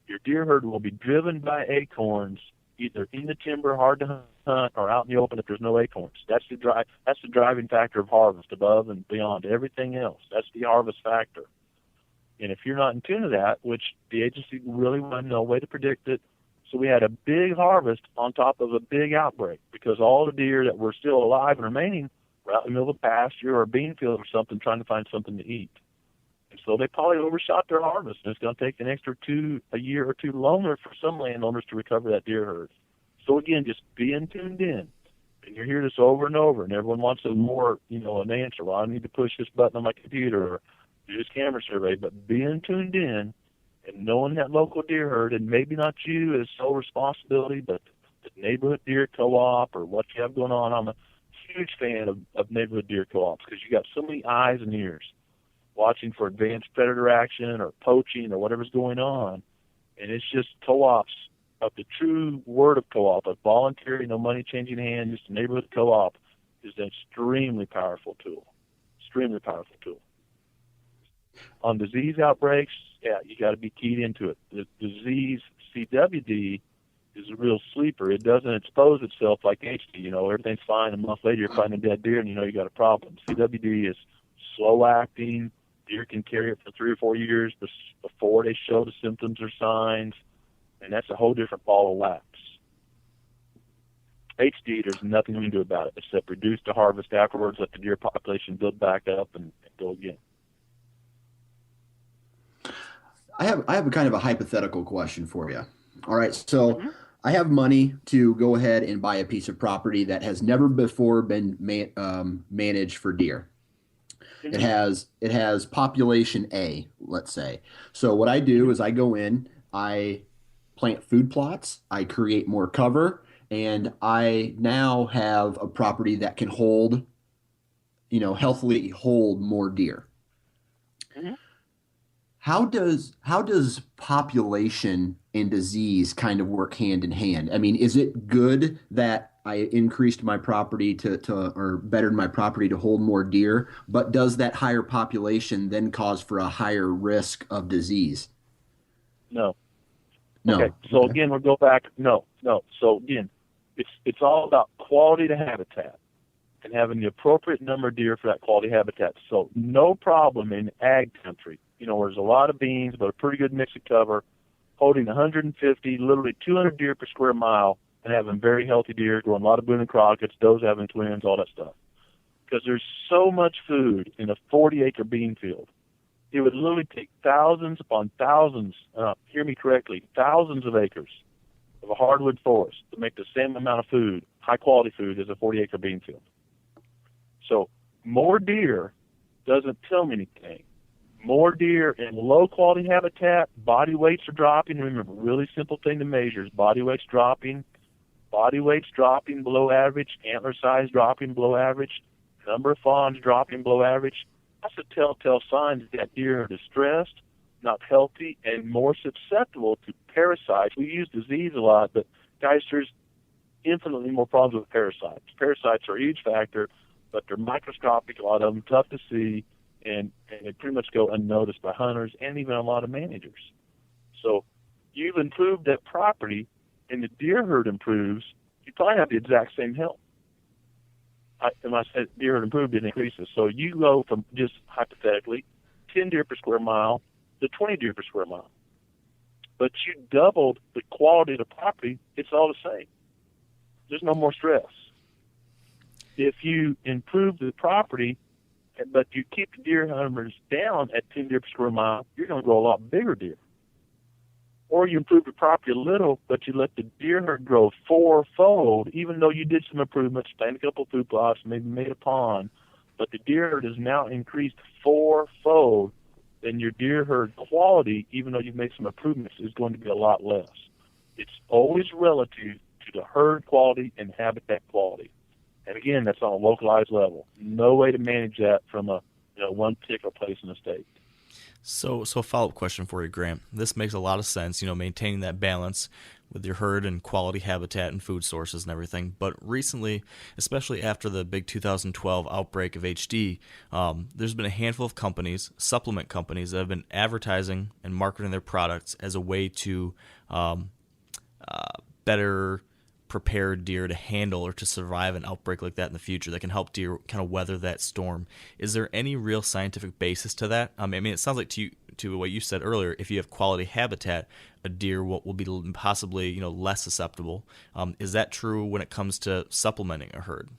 your deer herd will be driven by acorns, either in the timber, hard to hunt, or out in the open if there's no acorns. That's the driving factor of harvest above and beyond everything else. That's the harvest factor. And if you're not in tune to that, which the agency really wanted no way to predict it, so we had a big harvest on top of a big outbreak because all the deer that were still alive and remaining were out in the middle of a pasture or a bean field or something trying to find something to eat. And so they probably overshot their harvest, and it's going to take a year or two longer for some landowners to recover that deer herd. So again, just being tuned in. And you hear this over and over, and everyone wants an answer. Well, I need to push this button on my computer or do this camera survey, but being tuned in and knowing that local deer herd, and maybe not you as sole responsibility, but the neighborhood deer co-op or what you have going on. I'm a huge fan of neighborhood deer co-ops because you got so many eyes and ears watching for advanced predator action or poaching or whatever's going on. And it's just co-ops of the true word of co-op, of voluntary, no money changing hands, just a neighborhood co-op is an extremely powerful tool. Extremely powerful tool. On disease outbreaks, yeah, you got to be keyed into it. The disease CWD is a real sleeper. It doesn't expose itself like HD. Everything's fine. A month later, you're finding a dead deer, and you got a problem. CWD is slow acting. Deer can carry it for 3 or 4 years before they show the symptoms or signs, and that's a whole different ball of wax. HD, there's nothing we can do about it except reduce the harvest afterwards, let the deer population build back up, and go again. I have a kind of a hypothetical question for you. All right, so I have money to go ahead and buy a piece of property that has never before been managed for deer. It has population A, let's say. So what I do is I go in, I plant food plots, I create more cover, and I now have a property that can hold, healthily hold more deer. Mm-hmm. How does population and disease kind of work hand in hand? I mean, is it good that I increased my property or bettered my property to hold more deer, but does that higher population then cause for a higher risk of disease? No. Okay. So again, we'll go back. No. So again, it's all about quality to habitat and having the appropriate number of deer for that quality habitat. So no problem in ag country. Where there's a lot of beans, but a pretty good mix of cover, holding 150, literally 200 deer per square mile, and having very healthy deer, growing a lot of Boone and Crockett's, does having twins, all that stuff. Because there's so much food in a 40-acre bean field. It would literally take thousands upon thousands, hear me correctly, thousands of acres of a hardwood forest to make the same amount of food, high-quality food, as a 40-acre bean field. So more deer doesn't tell me anything. More deer in low-quality habitat, body weights are dropping. Remember, really simple thing to measure is body weights dropping below average, antler size dropping below average, number of fawns dropping below average. That's a telltale sign that deer are distressed, not healthy, and more susceptible to parasites. We use disease a lot, but guys, there's infinitely more problems with parasites. Parasites are a huge factor, but they're microscopic, a lot of them tough to see, and they pretty much go unnoticed by hunters and even a lot of managers. So you've improved that property, and the deer herd improves, you probably have the exact same health. And I said deer herd improved, it increases. So you go from, just hypothetically, 10 deer per square mile to 20 deer per square mile. But you doubled the quality of the property, it's all the same. There's no more stress. if you improve the property, but you keep the deer numbers down at 10 deer per square mile, you're going to grow a lot bigger deer. Or you improve the property a little, but you let the deer herd grow fourfold, even though you did some improvements, planted a couple of food plots, maybe made a pond, but the deer herd is now increased fourfold, then your deer herd quality, even though you've made some improvements, is going to be a lot less. It's always relative to the herd quality and habitat quality. And again, that's on a localized level. No way to manage that from one particular place in the state. So a follow-up question for you, Grant. This makes a lot of sense, maintaining that balance with your herd and quality habitat and food sources and everything. But recently, especially after the big 2012 outbreak of HD, there's been a handful of companies, supplement companies, that have been advertising and marketing their products as a way to better prepare deer to handle or to survive an outbreak like that in the future that can help deer kind of weather that storm. Is there any real scientific basis to that? I mean, it sounds like to what you said earlier, if you have quality habitat, a deer will be possibly less susceptible. Is that true when it comes to supplementing a herd?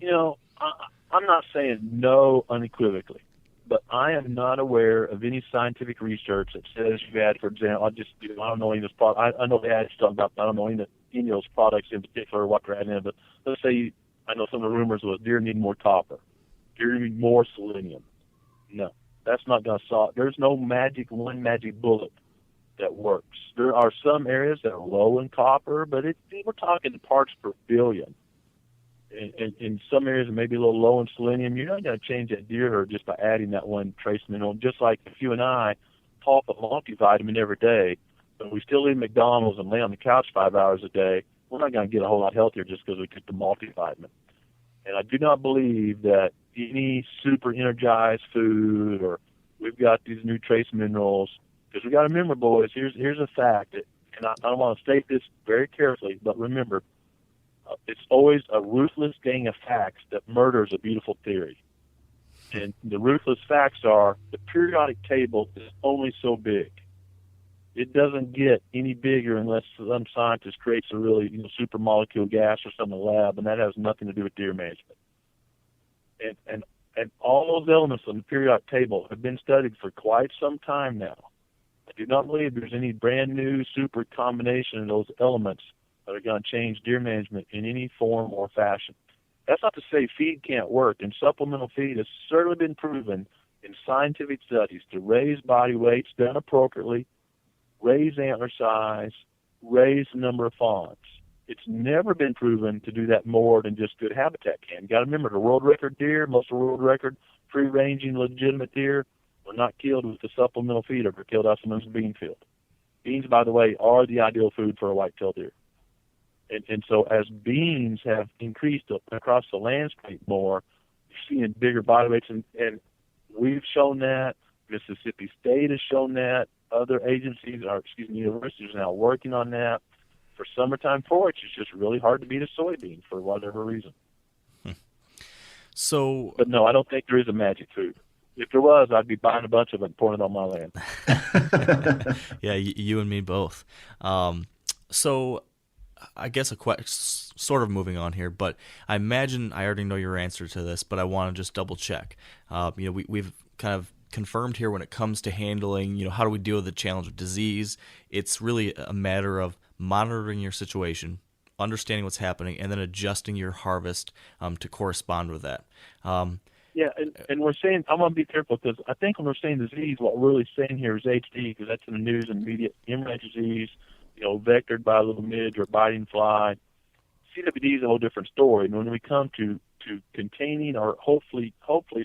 I'm not saying no unequivocally, but I am not aware of any scientific research that says you add, for example, I don't know any of this product. I know they add stuff about, I don't know any of those products in particular, what they're adding in, but let's say, I know some of the rumors was deer need more copper, deer need more selenium. No, that's not going to solve. There's no one magic bullet that works. There are some areas that are low in copper, but we're talking parts per billion. In some areas, it may be a little low in selenium. You're not going to change that deer herd just by adding that one trace mineral. Just like if you and I pop a multivitamin every day, but we still eat McDonald's and lay on the couch 5 hours a day, we're not going to get a whole lot healthier just because we took the multivitamin. And I do not believe that any super energized food or we've got these new trace minerals, because we got to remember, boys, here's a fact, and I want to state this very carefully, but remember, it's always a ruthless gang of facts that murders a beautiful theory. And the ruthless facts are the periodic table is only so big. It doesn't get any bigger unless some scientist creates a really super molecule gas or something in the lab, and that has nothing to do with deer management. And all those elements on the periodic table have been studied for quite some time now. I do not believe there's any brand new super combination of those elements that are going to change deer management in any form or fashion. That's not to say feed can't work, and supplemental feed has certainly been proven in scientific studies to raise body weights done appropriately, raise antler size, raise the number of fawns. It's never been proven to do that more than just good habitat can. You got to remember, the world record deer, most of the world record free-ranging legitimate deer, were not killed with the supplemental feed, or were killed out of the bean field. Beans, by the way, are the ideal food for a whitetail deer. And so as beans have increased across the landscape more, you're seeing bigger body weights, and we've shown that. Mississippi State has shown that. Other agencies, universities are now working on that. For summertime forage, it's just really hard to beat a soybean for whatever reason. But no, I don't think there is a magic food. If there was, I'd be buying a bunch of it and pouring it on my land. Yeah, you and me both. So I guess sort of moving on here, but I imagine I already know your answer to this, but I want to just double check. We've kind of confirmed here when it comes to handling, how do we deal with the challenge of disease? It's really a matter of monitoring your situation, understanding what's happening, and then adjusting your harvest to correspond with that. Yeah, and we're saying, I'm going to be careful, because I think when we're saying disease, what we're really saying here is HD, because that's in the news and media, hemorrhagic disease, vectored by a little midge or biting fly. CWD is a whole different story. And when we come to containing or hopefully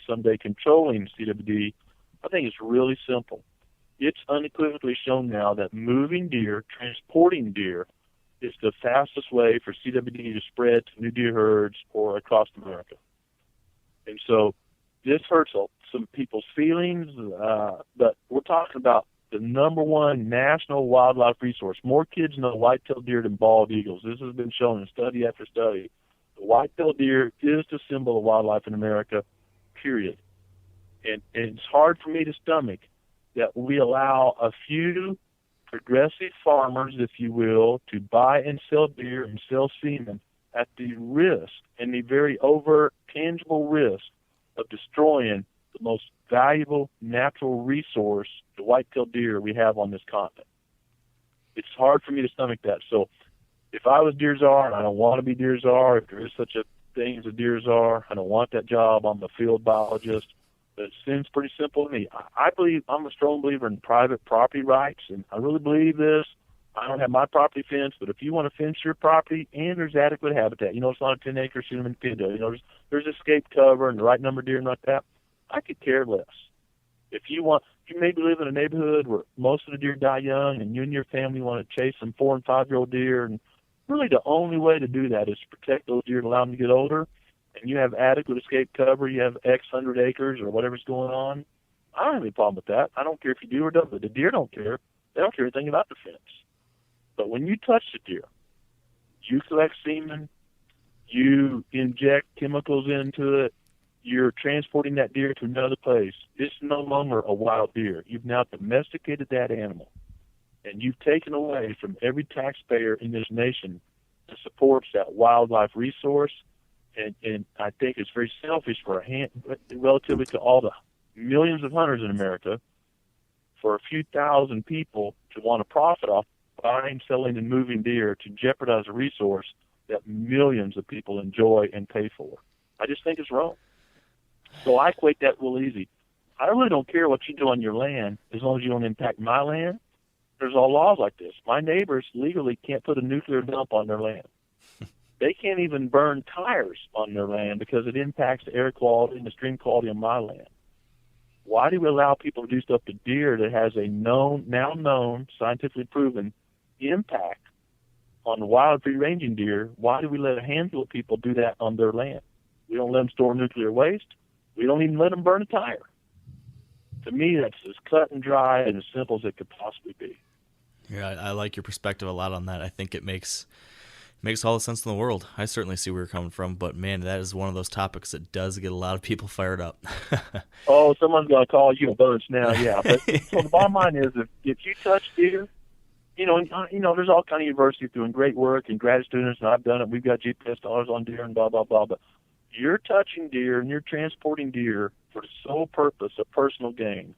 someday controlling CWD, I think it's really simple. It's unequivocally shown now that moving deer, transporting deer, is the fastest way for CWD to spread to new deer herds or across America. And so this hurts some people's feelings, but we're talking about the number one national wildlife resource. More kids know whitetail deer than bald eagles. This has been shown in study after study. The whitetail deer is the symbol of wildlife in America, period. And it's hard for me to stomach that we allow a few progressive farmers, if you will, to buy and sell deer and sell semen at the risk and the very overt, tangible risk of destroying the most valuable natural resource, the white-tailed deer we have on this continent. It's hard for me to stomach that. So if I was deer czar, and I don't want to be deer czar, if there is such a thing as a deer czar, I don't want that job. I'm a field biologist. But it seems pretty simple to me. I believe, I'm a strong believer in private property rights, and I really believe this. I don't have my property fenced, but if you want to fence your property and there's adequate habitat, it's not a 10-acre shoot 'em in Pinto, there's escape cover and the right number of deer and like that, I could care less. If you maybe live in a neighborhood where most of the deer die young and you and your family want to chase some 4- and 5-year-old deer, and really the only way to do that is to protect those deer and allow them to get older, and you have adequate escape cover, you have X 100 acres or whatever's going on, I don't have any problem with that. I don't care if you do or don't, but the deer don't care. They don't care anything about the fence. But when you touch the deer, you collect semen, you inject chemicals into it, you're transporting that deer to another place. It's no longer a wild deer. You've now domesticated that animal, and you've taken away from every taxpayer in this nation that supports that wildlife resource. And I think it's very selfish for relatively to all the millions of hunters in America, for a few thousand people to want to profit off buying, selling, and moving deer to jeopardize a resource that millions of people enjoy and pay for. I just think it's wrong. So I equate that real easy. I really don't care what you do on your land as long as you don't impact my land. There's all laws like this. My neighbors legally can't put a nuclear dump on their land. They can't even burn tires on their land because it impacts the air quality and the stream quality on my land. Why do we allow people to do stuff to deer that has a now known, scientifically proven impact on wild free-ranging deer? Why do we let a handful of people do that on their land? We don't let them store nuclear waste. We don't even let them burn a tire. To me, that's as cut and dry and as simple as it could possibly be. Yeah, I like your perspective a lot on that. I think it makes all the sense in the world. I certainly see where you're coming from, but man, that is one of those topics that does get a lot of people fired up. Oh, someone's going to call you a bunch now, yeah. But so the bottom line is, if you touch deer, there's all kind of universities doing great work and grad students, and I've done it. We've got GPS dollars on deer and blah, blah, blah. But you're touching deer and you're transporting deer for the sole purpose of personal gain,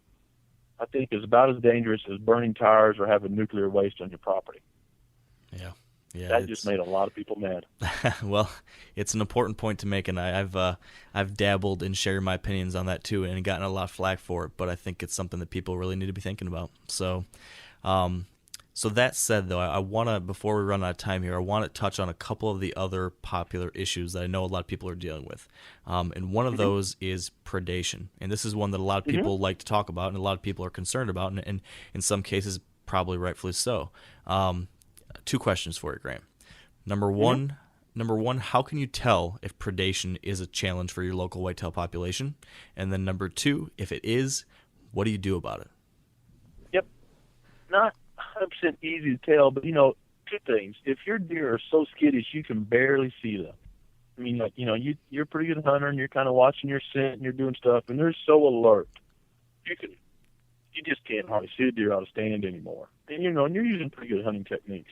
I think is about as dangerous as burning tires or having nuclear waste on your property. Yeah. That just made a lot of people mad. Well, it's an important point to make, and I've dabbled in sharing my opinions on that too, and gotten a lot of flack for it. But I think it's something that people really need to be thinking about. So, so that said, though, I want to, before we run out of time here, I want to touch on a couple of the other popular issues that I know a lot of people are dealing with. And one of those is predation, and this is one that a lot of people like to talk about, and a lot of people are concerned about, and in some cases, probably rightfully so. Two questions for you, Graham. Number one, how can you tell if predation is a challenge for your local whitetail population? And then number two, if it is, what do you do about it? Yep. Not 100% easy to tell, but, two things. If your deer are so skittish you can barely see them. I mean, you're a pretty good hunter and you're kind of watching your scent and you're doing stuff, and they're so alert. You just can't hardly see a deer out of stand anymore. And, and you're using pretty good hunting techniques.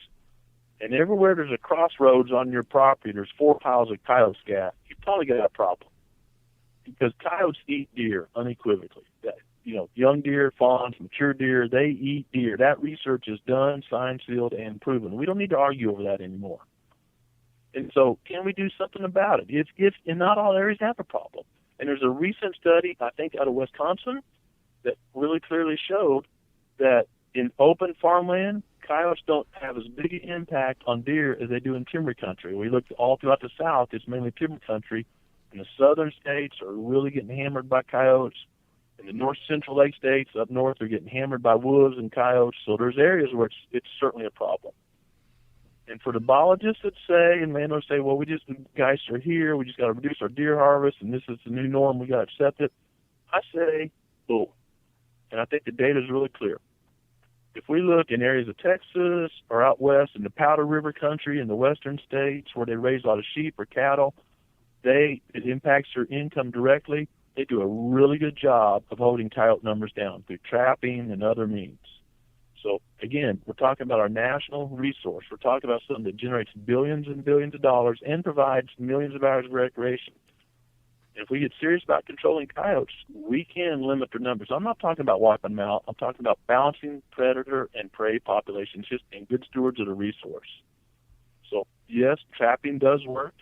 And everywhere there's a crossroads on your property, there's 4 piles of coyote scat, you probably got a problem. Because coyotes eat deer unequivocally. Young deer, fawns, mature deer, they eat deer. That research is done, signed, sealed, and proven. We don't need to argue over that anymore. And so can we do something about it? If in not all areas have a problem. And there's a recent study, I think out of Wisconsin, that really clearly showed that in open farmland, coyotes don't have as big an impact on deer as they do in timber country. We looked all throughout the South, it's mainly timber country, and the southern states are really getting hammered by coyotes. In the north central lake states up north are getting hammered by wolves and coyotes. So there's areas where it's certainly a problem. And for the biologists that say, and landowners say, well, the guys are here, we just got to reduce our deer harvest, and this is the new norm, we got to accept it. I say, bull. And I think the data is really clear. If we look in areas of Texas or out west in the Powder River country in the western states where they raise a lot of sheep or cattle, it impacts their income directly. They do a really good job of holding coyote numbers down through trapping and other means. So, again, we're talking about our national resource. We're talking about something that generates billions and billions of dollars and provides millions of hours of recreation. If we get serious about controlling coyotes, we can limit their numbers. I'm not talking about wiping them out. I'm talking about balancing predator and prey populations, just being good stewards of the resource. So, yes, trapping does work.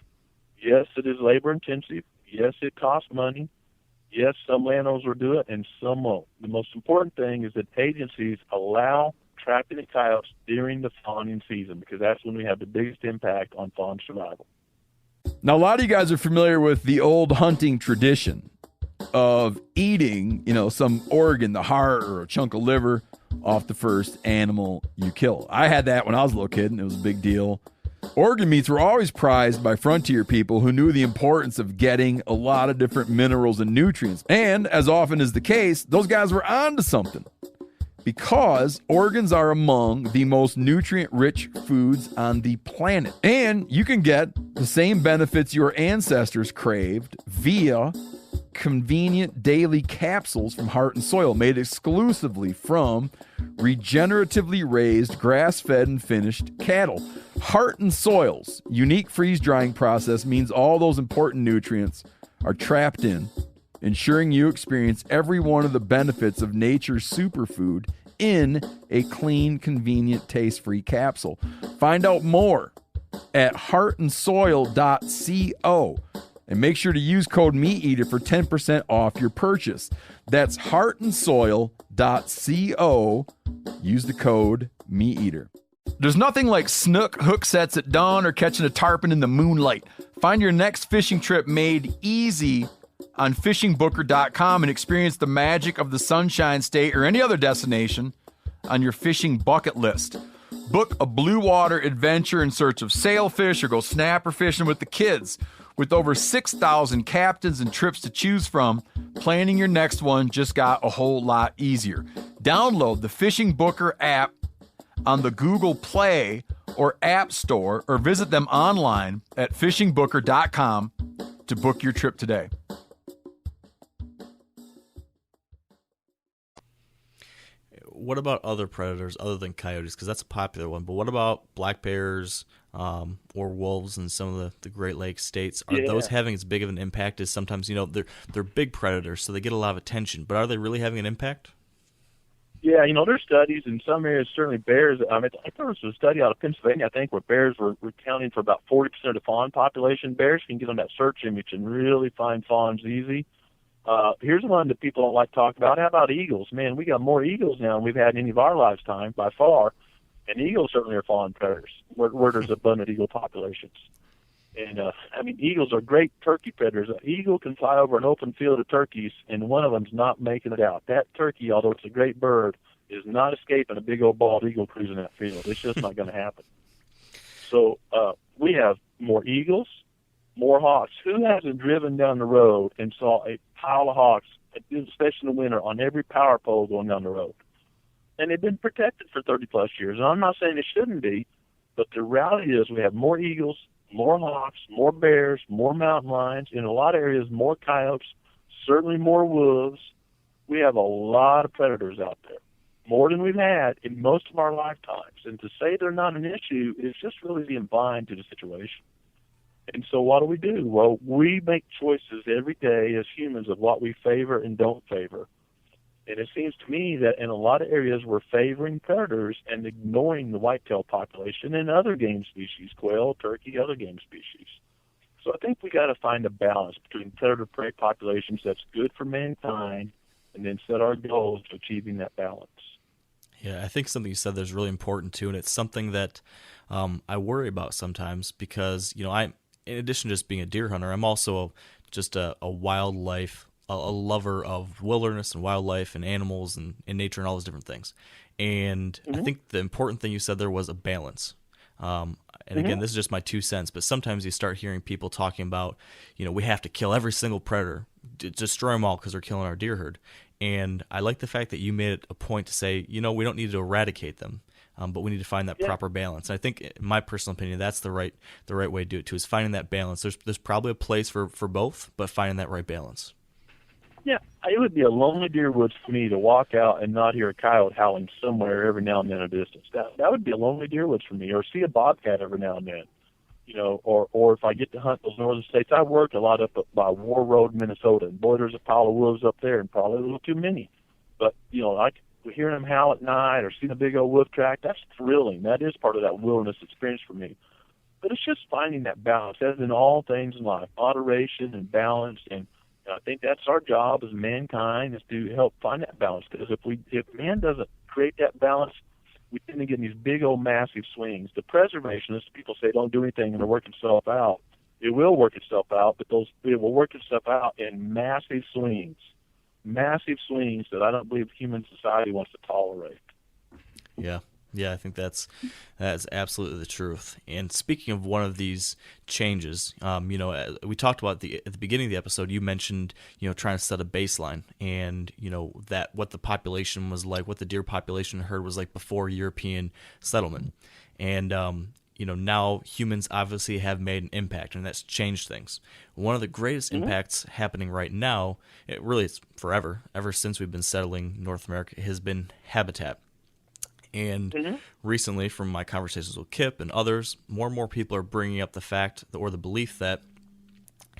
Yes, it is labor-intensive. Yes, it costs money. Yes, some landowners will do it and some won't. The most important thing is that agencies allow trapping of coyotes during the fawning season, because that's when we have the biggest impact on fawn survival. Now, a lot of you guys are familiar with the old hunting tradition of eating, some organ, the heart or a chunk of liver off the first animal you kill. I had that when I was a little kid, and it was a big deal. Organ meats were always prized by frontier people who knew the importance of getting a lot of different minerals and nutrients. And as often is the case, those guys were onto something, because organs are among the most nutrient-rich foods on the planet. And you can get the same benefits your ancestors craved via convenient daily capsules from Heart and Soil, made exclusively from regeneratively raised, grass-fed, and finished cattle. Heart and Soil's unique freeze-drying process means all those important nutrients are trapped in, ensuring you experience every one of the benefits of nature's superfood in a clean, convenient, taste-free capsule. Find out more at heartandsoil.co, and make sure to use code MeatEater for 10% off your purchase. That's heartandsoil.co. Use the code MeatEater. There's nothing like snook hook sets at dawn or catching a tarpon in the moonlight. Find your next fishing trip made easy on fishingbooker.com and experience the magic of the Sunshine State or any other destination on your fishing bucket list. Book a blue water adventure in search of sailfish or go snapper fishing with the kids. With over 6,000 captains and trips to choose from, planning your next one just got a whole lot easier. Download the Fishing Booker app on the Google Play or App Store, or visit them online at fishingbooker.com to book your trip today. What about other predators other than coyotes? Because that's a popular one. But what about black bears or wolves in some of the Great Lakes states? Are those having as big of an impact as sometimes, they're big predators, so they get a lot of attention. But are they really having an impact? Yeah, there's studies in some areas, certainly bears. I thought there was a study out of Pennsylvania, I think, where bears were counting for about 40% of the fawn population. Bears can get on that search image and really find fawns easy. Here's one that people don't like to talk about. How about eagles? Man, we got more eagles now than we've had in any of our lifetime by far. And eagles certainly are fawn predators where there's abundant eagle populations. And, eagles are great turkey predators. An eagle can fly over an open field of turkeys, and one of them's not making it out. That turkey, although it's a great bird, is not escaping a big old bald eagle cruising that field. It's just not going to happen. So we have more eagles, more hawks. Who hasn't driven down the road and saw a pile of hawks, especially in the winter, on every power pole going down the road? And they've been protected for 30-plus years. And I'm not saying it shouldn't be, but the reality is we have more eagles, more hawks, more bears, more mountain lions, in a lot of areas more coyotes, certainly more wolves. We have a lot of predators out there, more than we've had in most of our lifetimes. And to say they're not an issue is just really being blind to the situation. And so what do? Well, we make choices every day as humans of what we favor and don't favor. And it seems to me that in a lot of areas we're favoring predators and ignoring the whitetail population and other game species, quail, turkey, other game species. So I think we got to find a balance between predator-prey populations that's good for mankind, and then set our goals to achieving that balance. Yeah, I think something you said there is really important too, and it's something that I worry about sometimes because, I'm, in addition to just being a deer hunter, I'm also just a wildlife, a lover of wilderness and wildlife and animals and nature and all those different things. And I think the important thing you said there was a balance. And again, this is just my 2 cents, but sometimes you start hearing people talking about, we have to kill every single predator, destroy them all because they're killing our deer herd. And I like the fact that you made it a point to say, we don't need to eradicate them, but we need to find that proper balance. And I think, in my personal opinion, that's the right way to do it too, is finding that balance. There's probably a place for both, but finding that right balance. Yeah, it would be a lonely deer woods for me to walk out and not hear a coyote howling somewhere every now and then at a distance. That would be a lonely deer woods for me, or see a bobcat every now and then. Or if I get to hunt those northern states. I worked a lot up by War Road, Minnesota, and boy, there's a pile of wolves up there, and probably a little too many. But hearing them howl at night or seeing a big old wolf track, that's thrilling. That is part of that wilderness experience for me. But it's just finding that balance, as in all things in life, moderation and balance. And I think that's our job as mankind, is to help find that balance. Because if man doesn't create that balance, we tend to get these big old massive swings. The preservationists, people say don't do anything and it'll work itself out. It will work itself out, but it will work itself out in massive swings that I don't believe human society wants to tolerate. Yeah, I think that's absolutely the truth. And speaking of one of these changes, we talked about at the beginning of the episode. You mentioned trying to set a baseline, and that what the population was like, what the deer population herd was like before European settlement, and now humans obviously have made an impact, and that's changed things. One of the greatest impacts happening right now, it's forever, ever since we've been settling North America, has been habitat. And recently, from my conversations with Kip and others, more and more people are bringing up the fact or the belief that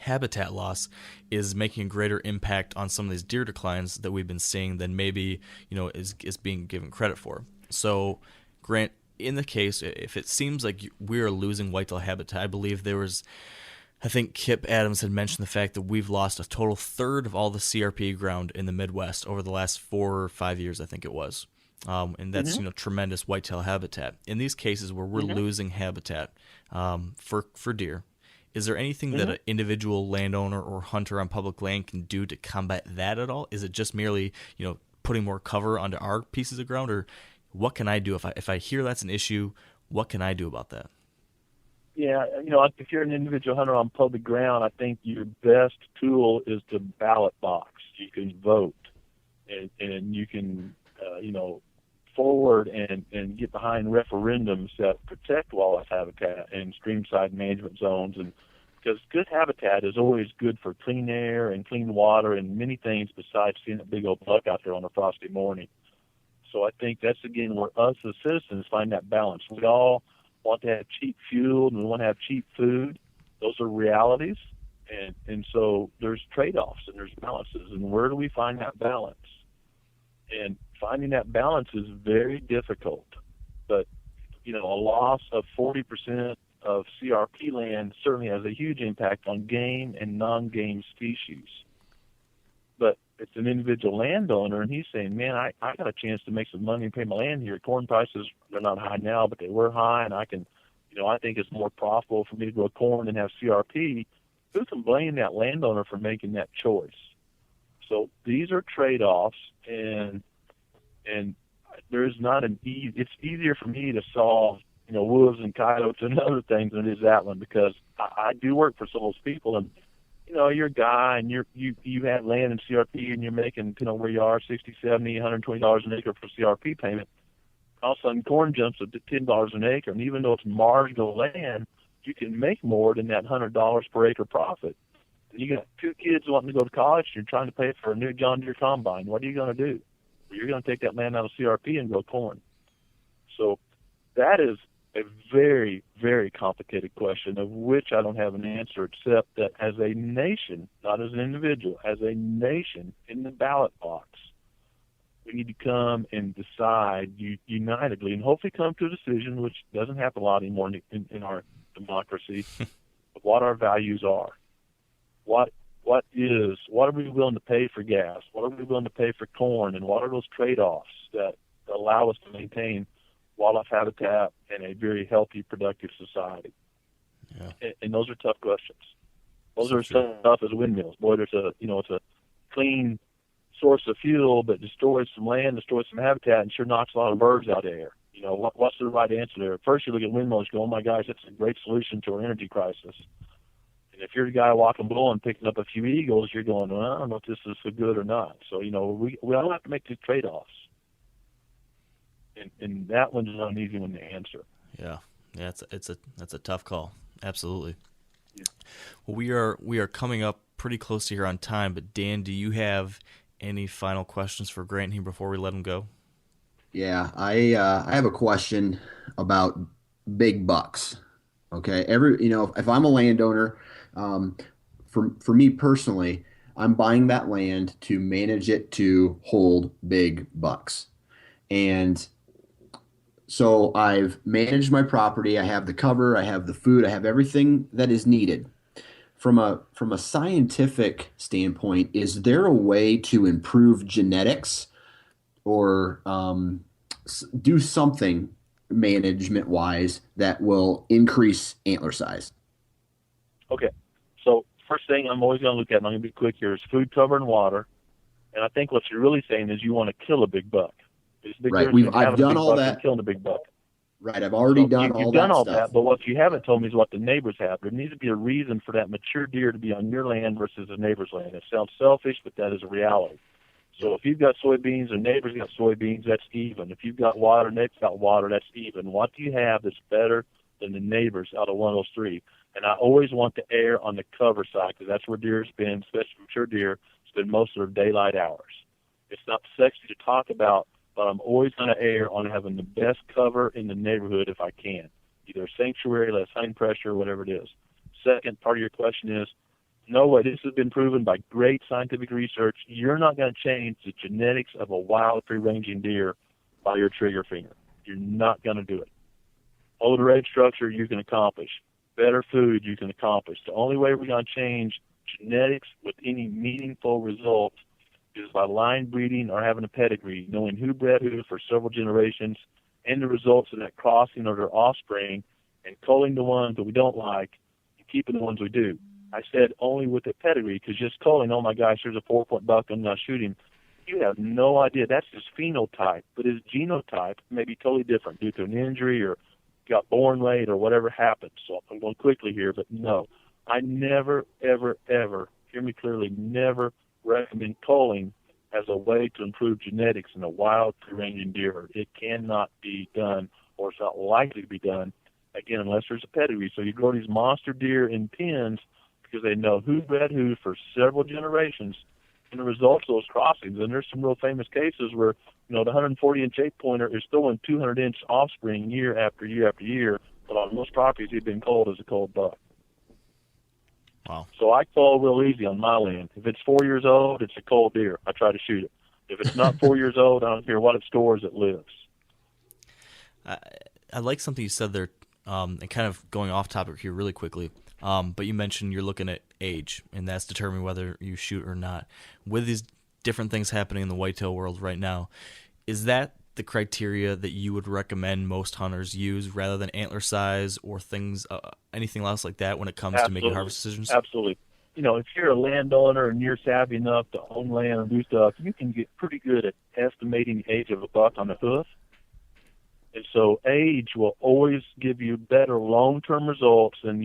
habitat loss is making a greater impact on some of these deer declines that we've been seeing than maybe is being given credit for. So, Grant, in the case, if it seems like we are losing whitetail habitat, I believe I think Kip Adams had mentioned the fact that we've lost a total third of all the CRP ground in the Midwest over the last 4 or 5 years, I think it was. And that's tremendous whitetail habitat. In these cases where we're losing habitat for deer, is there anything that an individual landowner or hunter on public land can do to combat that at all? Is it just merely putting more cover onto our pieces of ground, or what can I do if I hear that's an issue? What can I do about that? Yeah, if you're an individual hunter on public ground, I think your best tool is the ballot box. You can vote, and you can forward and get behind referendums that protect wildlife habitat and streamside management zones, and because good habitat is always good for clean air and clean water and many things besides seeing a big old buck out there on a frosty morning. So I think that's, again, where us as citizens find that balance. We all want to have cheap fuel and we want to have cheap food. Those are realities, and so there's trade-offs and there's balances, and where do we find that balance? And finding that balance is very difficult. But, a loss of 40% of CRP land certainly has a huge impact on game and non-game species. But it's an individual landowner, and he's saying, man, I got a chance to make some money and pay my land here. Corn prices, they're not high now, but they were high, and I think it's more profitable for me to grow corn and have CRP. Who can blame that landowner for making that choice? So these are trade-offs, and there's not it's easier for me to solve, wolves and coyotes and other things than it is that one, because I do work for some of those people, and, you're a guy and you have land in CRP and you're making, where you are, $60, $70, $120 an acre for CRP payment. All of a sudden corn jumps up to $10 an acre, and even though it's marginal land, you can make more than that $100 per acre profit. You got 2 kids wanting to go to college, and you're trying to pay for a new John Deere combine. What are you going to do? Well, you're going to take that land out of CRP and grow corn. So that is a very, very complicated question, of which I don't have an answer, except that as a nation, not as an individual, as a nation in the ballot box, we need to come and decide unitedly, and hopefully come to a decision, which doesn't happen a lot anymore in our democracy, of what our values are. What are we willing to pay for gas? What are we willing to pay for corn? And what are those trade-offs that allow us to maintain wildlife habitat and a very healthy, productive society? Yeah. And those are tough questions. Those are as tough as windmills. Boy, it's a clean source of fuel, but destroys some land, destroys some habitat, and sure knocks a lot of birds out of air. What's the right answer there? First, you look at windmills and go, oh my gosh, that's a great solution to our energy crisis. And if you're the guy walking below and picking up a few eagles, you're going, well, I don't know if this is so good or not. So, we all have to make these trade-offs. And that one's not an easy one to answer. Yeah, that's a tough call. Absolutely. Well, we are coming up pretty close to here on time, but Dan, do you have any final questions for Grant here before we let him go? Yeah, I have a question about big bucks. Okay, if I'm a landowner, um, for me personally, I'm buying that land to manage it to hold big bucks. And so I've managed my property. I have the cover, I have the food, I have everything that is needed. From a scientific standpoint, is there a way to improve genetics or do something management wise that will increase antler size? Okay. So first thing I'm always going to look at, and I'm going to be quick here, is food, cover, and water. And I think what you're really saying is you want to kill a big buck. There's a big Right. difference between I've having a done big all buck and that. killing a big buck. Right. I've already done all You've that done all stuff. that, but what you haven't told me is what the neighbors have. There needs to be a reason for that mature deer to be on your land versus a neighbor's land. It sounds selfish, but that is a reality. So if you've got soybeans and neighbors got soybeans, that's even. If you've got water and they've got water, that's even. What do you have that's better than the neighbors out of one of those three? And I always want to err on the cover side because that's where deer spend, especially mature deer, spend most of their daylight hours. It's not sexy to talk about, but I'm always going to err on having the best cover in the neighborhood if I can. Either a sanctuary, less hunting pressure, whatever it is. Second part of your question is, no way, this has been proven by great scientific research. You're not going to change the genetics of a wild free-ranging deer by your trigger finger. You're not going to do it. Older egg structure, you can accomplish. Better food, you can accomplish. The only way we're going to change genetics with any meaningful results is by line breeding or having a pedigree, knowing who bred who for several generations and the results of that crossing of their offspring and culling the ones that we don't like and keeping the ones we do. I said only with a pedigree because just culling, oh my gosh, there's a 4-point buck, I'm not shooting. You have no idea. That's his phenotype, but his genotype may be totally different due to an injury or got born late or whatever happened. So I'm going quickly here, but no. I never, ever, ever, hear me clearly, never recommend culling as a way to improve genetics in a wild free-ranging deer. It cannot be done, or it's not likely to be done, again, unless there's a pedigree. So you grow these monster deer in pens because they know who bred who for several generations and the results of those crossings. And there's some real famous cases where, the 140-inch 8-pointer is throwing 200-inch offspring year after year after year, but on most properties he'd been culled as a culled buck. Wow. So I cull real easy on my land. If it's 4 years old, it's a culled deer. I try to shoot it. If it's not 4 years old, I don't care what it stores, it lives. I like something you said there, and kind of going off topic here really quickly, but you mentioned you're looking at age, and that's determining whether you shoot or not. With these different things happening in the whitetail world right now, is that the criteria that you would recommend most hunters use rather than antler size or things, anything else like that when it comes to making harvest decisions? Absolutely. If you're a landowner and you're savvy enough to own land and do stuff, you can get pretty good at estimating the age of a buck on the hoof. And so age will always give you better long-term results than,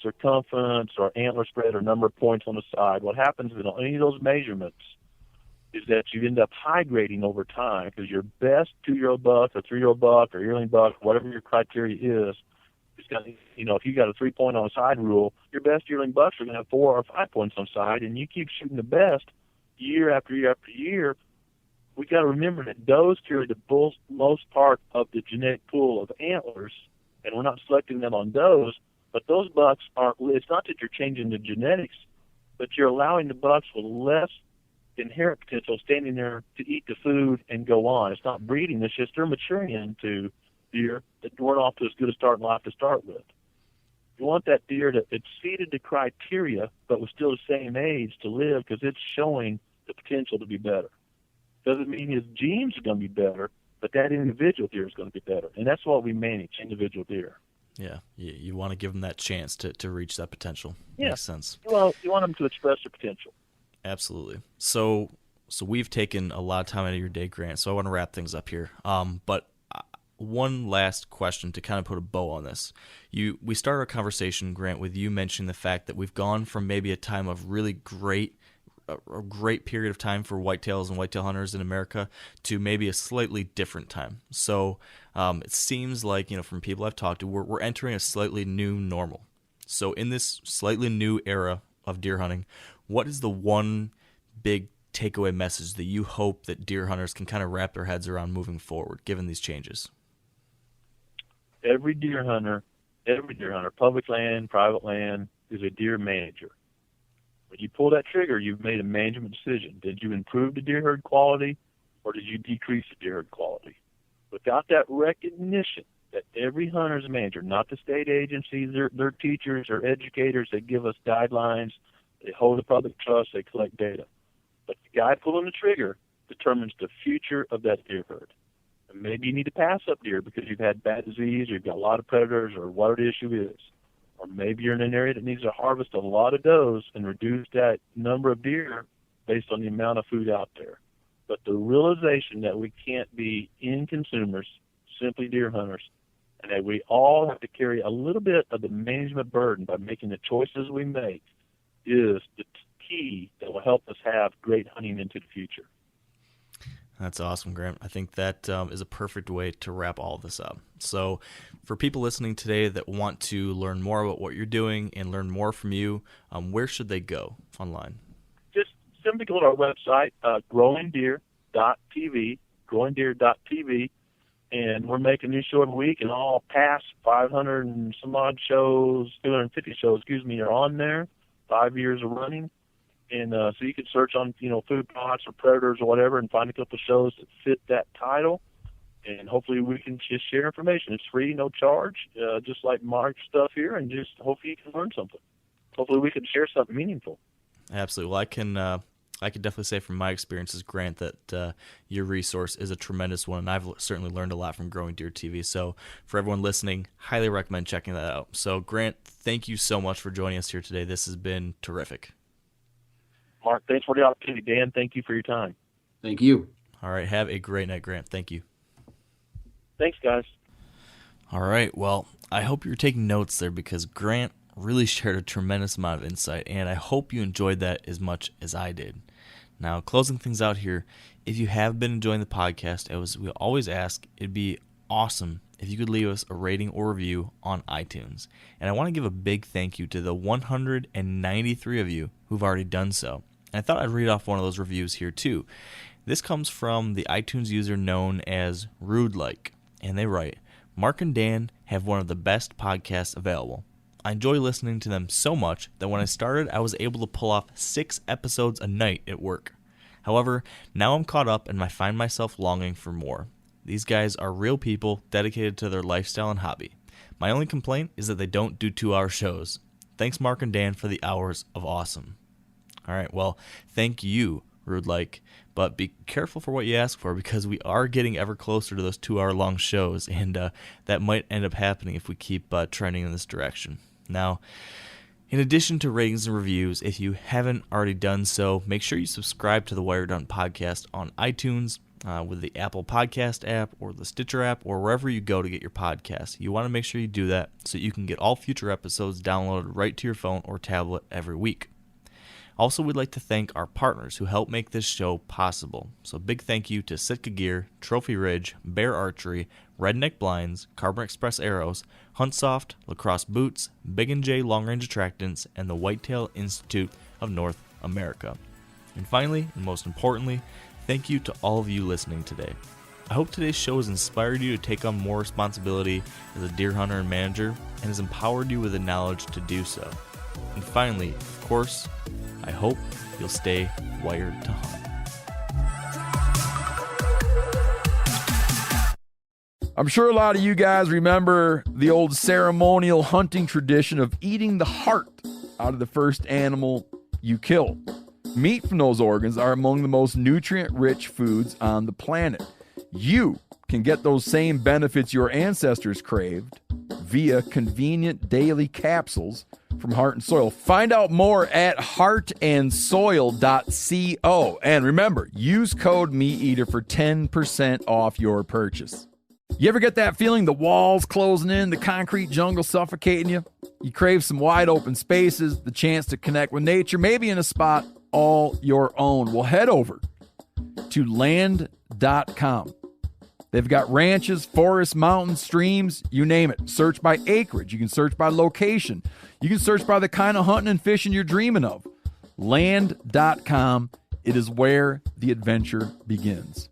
circumference or antler spread or number of points on the side. What happens in any of those measurements is that you end up high grading over time because your best 2-year-old buck or 3-year-old buck or yearling buck, whatever your criteria is got, if you got a 3-point on the side rule, your best yearling bucks are going to have 4 or 5 points on the side, and you keep shooting the best year after year after year. We got to remember that does carry the most part of the genetic pool of antlers, and we're not selecting them on does, but those bucks aren't, it's not that you're changing the genetics, but you're allowing the bucks with less inherent potential standing there to eat the food and go on. It's not breeding, it's just they're maturing into deer that weren't off to as good a start in life to start with. You want that deer that exceeded the criteria but was still the same age to live because it's showing the potential to be better. Doesn't mean his genes are going to be better, but that individual deer is going to be better. And that's why we manage individual deer. Yeah, you want to give them that chance to reach that potential. Yeah. Makes sense. Well, you want them to express their potential. Absolutely. So we've taken a lot of time out of your day, Grant, so I want to wrap things up here. But one last question to kind of put a bow on this. We started our conversation, Grant, with you mentioning the fact that we've gone from maybe a time of really a great period of time for whitetails and whitetail hunters in America to maybe a slightly different time. So it seems like, from people I've talked to, we're entering a slightly new normal. So in this slightly new era of deer hunting, what is the one big takeaway message that you hope that deer hunters can kind of wrap their heads around moving forward, given these changes? Every deer hunter, public land, private land, is a deer manager. When you pull that trigger, you've made a management decision. Did you improve the deer herd quality, or did you decrease the deer herd quality? Without that recognition that every hunter is a manager, not the state agencies, their teachers or educators, they give us guidelines, they hold the public trust, they collect data. But the guy pulling the trigger determines the future of that deer herd. And maybe you need to pass up deer because you've had bad disease, or you've got a lot of predators, or whatever the issue is. Or maybe you're in an area that needs to harvest a lot of does and reduce that number of deer based on the amount of food out there. But the realization that we can't be end consumers, simply deer hunters, and that we all have to carry a little bit of the management burden by making the choices we make is the key that will help us have great hunting into the future. That's awesome, Grant. I think that is a perfect way to wrap all this up. So for people listening today that want to learn more about what you're doing and learn more from you, where should they go online? Just simply go to our website, growingdeer.tv, and we're making a new show every week, and all past 500 and some odd shows, 250 shows, are on there, 5 years of running. And so you can search on, food plots or predators or whatever and find a couple of shows that fit that title. And hopefully we can just share information. It's free, no charge, just like Mark's stuff here, and just hopefully you can learn something. Hopefully we can share something meaningful. Absolutely. Well, I can definitely say from my experiences, Grant, that your resource is a tremendous one, and I've certainly learned a lot from Growing Deer TV. So for everyone listening, highly recommend checking that out. So Grant, thank you so much for joining us here today. This has been terrific. Mark, thanks for the opportunity. Dan, thank you for your time. Thank you. All right. Have a great night, Grant. Thank you. Thanks, guys. All right. Well, I hope you're taking notes there because Grant really shared a tremendous amount of insight, and I hope you enjoyed that as much as I did. Now, closing things out here, if you have been enjoying the podcast, as we always ask, it'd be awesome if you could leave us a rating or review on iTunes. And I want to give a big thank you to the 193 of you who've already done so. And I thought I'd read off one of those reviews here too. This comes from the iTunes user known as Rude-like, and they write, Mark and Dan have one of the best podcasts available. I enjoy listening to them so much that when I started, I was able to pull off 6 episodes a night at work. However, now I'm caught up and I find myself longing for more. These guys are real people dedicated to their lifestyle and hobby. My only complaint is that they don't do 2-hour shows. Thanks, Mark and Dan, for the hours of awesome. All right, well, thank you, Rude-like, but be careful for what you ask for because we are getting ever closer to those 2-hour-long shows, and that might end up happening if we keep trending in this direction. Now, in addition to ratings and reviews, if you haven't already done so, make sure you subscribe to the Wired Hunt podcast on iTunes, with the Apple Podcast app or the Stitcher app or wherever you go to get your podcasts. You want to make sure you do that so you can get all future episodes downloaded right to your phone or tablet every week. Also, we'd like to thank our partners who help make this show possible. So big thank you to Sitka Gear, Trophy Ridge, Bear Archery, Redneck Blinds, Carbon Express Arrows, Huntsoft, Lacrosse Boots, Big & J Long Range Attractants, and the Whitetail Institute of North America. And finally, and most importantly, thank you to all of you listening today. I hope today's show has inspired you to take on more responsibility as a deer hunter and manager and has empowered you with the knowledge to do so. And finally, of course, I hope you'll stay wired to hunt. I'm sure a lot of you guys remember the old ceremonial hunting tradition of eating the heart out of the first animal you kill. Meat from those organs are among the most nutrient-rich foods on the planet. You can get those same benefits your ancestors craved via convenient daily capsules from Heart and Soil. Find out more at heartandsoil.co. And remember, use code MeatEater for 10% off your purchase. You ever get that feeling the walls closing in, the concrete jungle suffocating you? You crave some wide open spaces, the chance to connect with nature, maybe in a spot all your own. Well, head over to land.com They've got ranches, forests, mountains, streams, you name it. Search by acreage. You can search by location. You can search by the kind of hunting and fishing you're dreaming of. Land.com. It is where the adventure begins.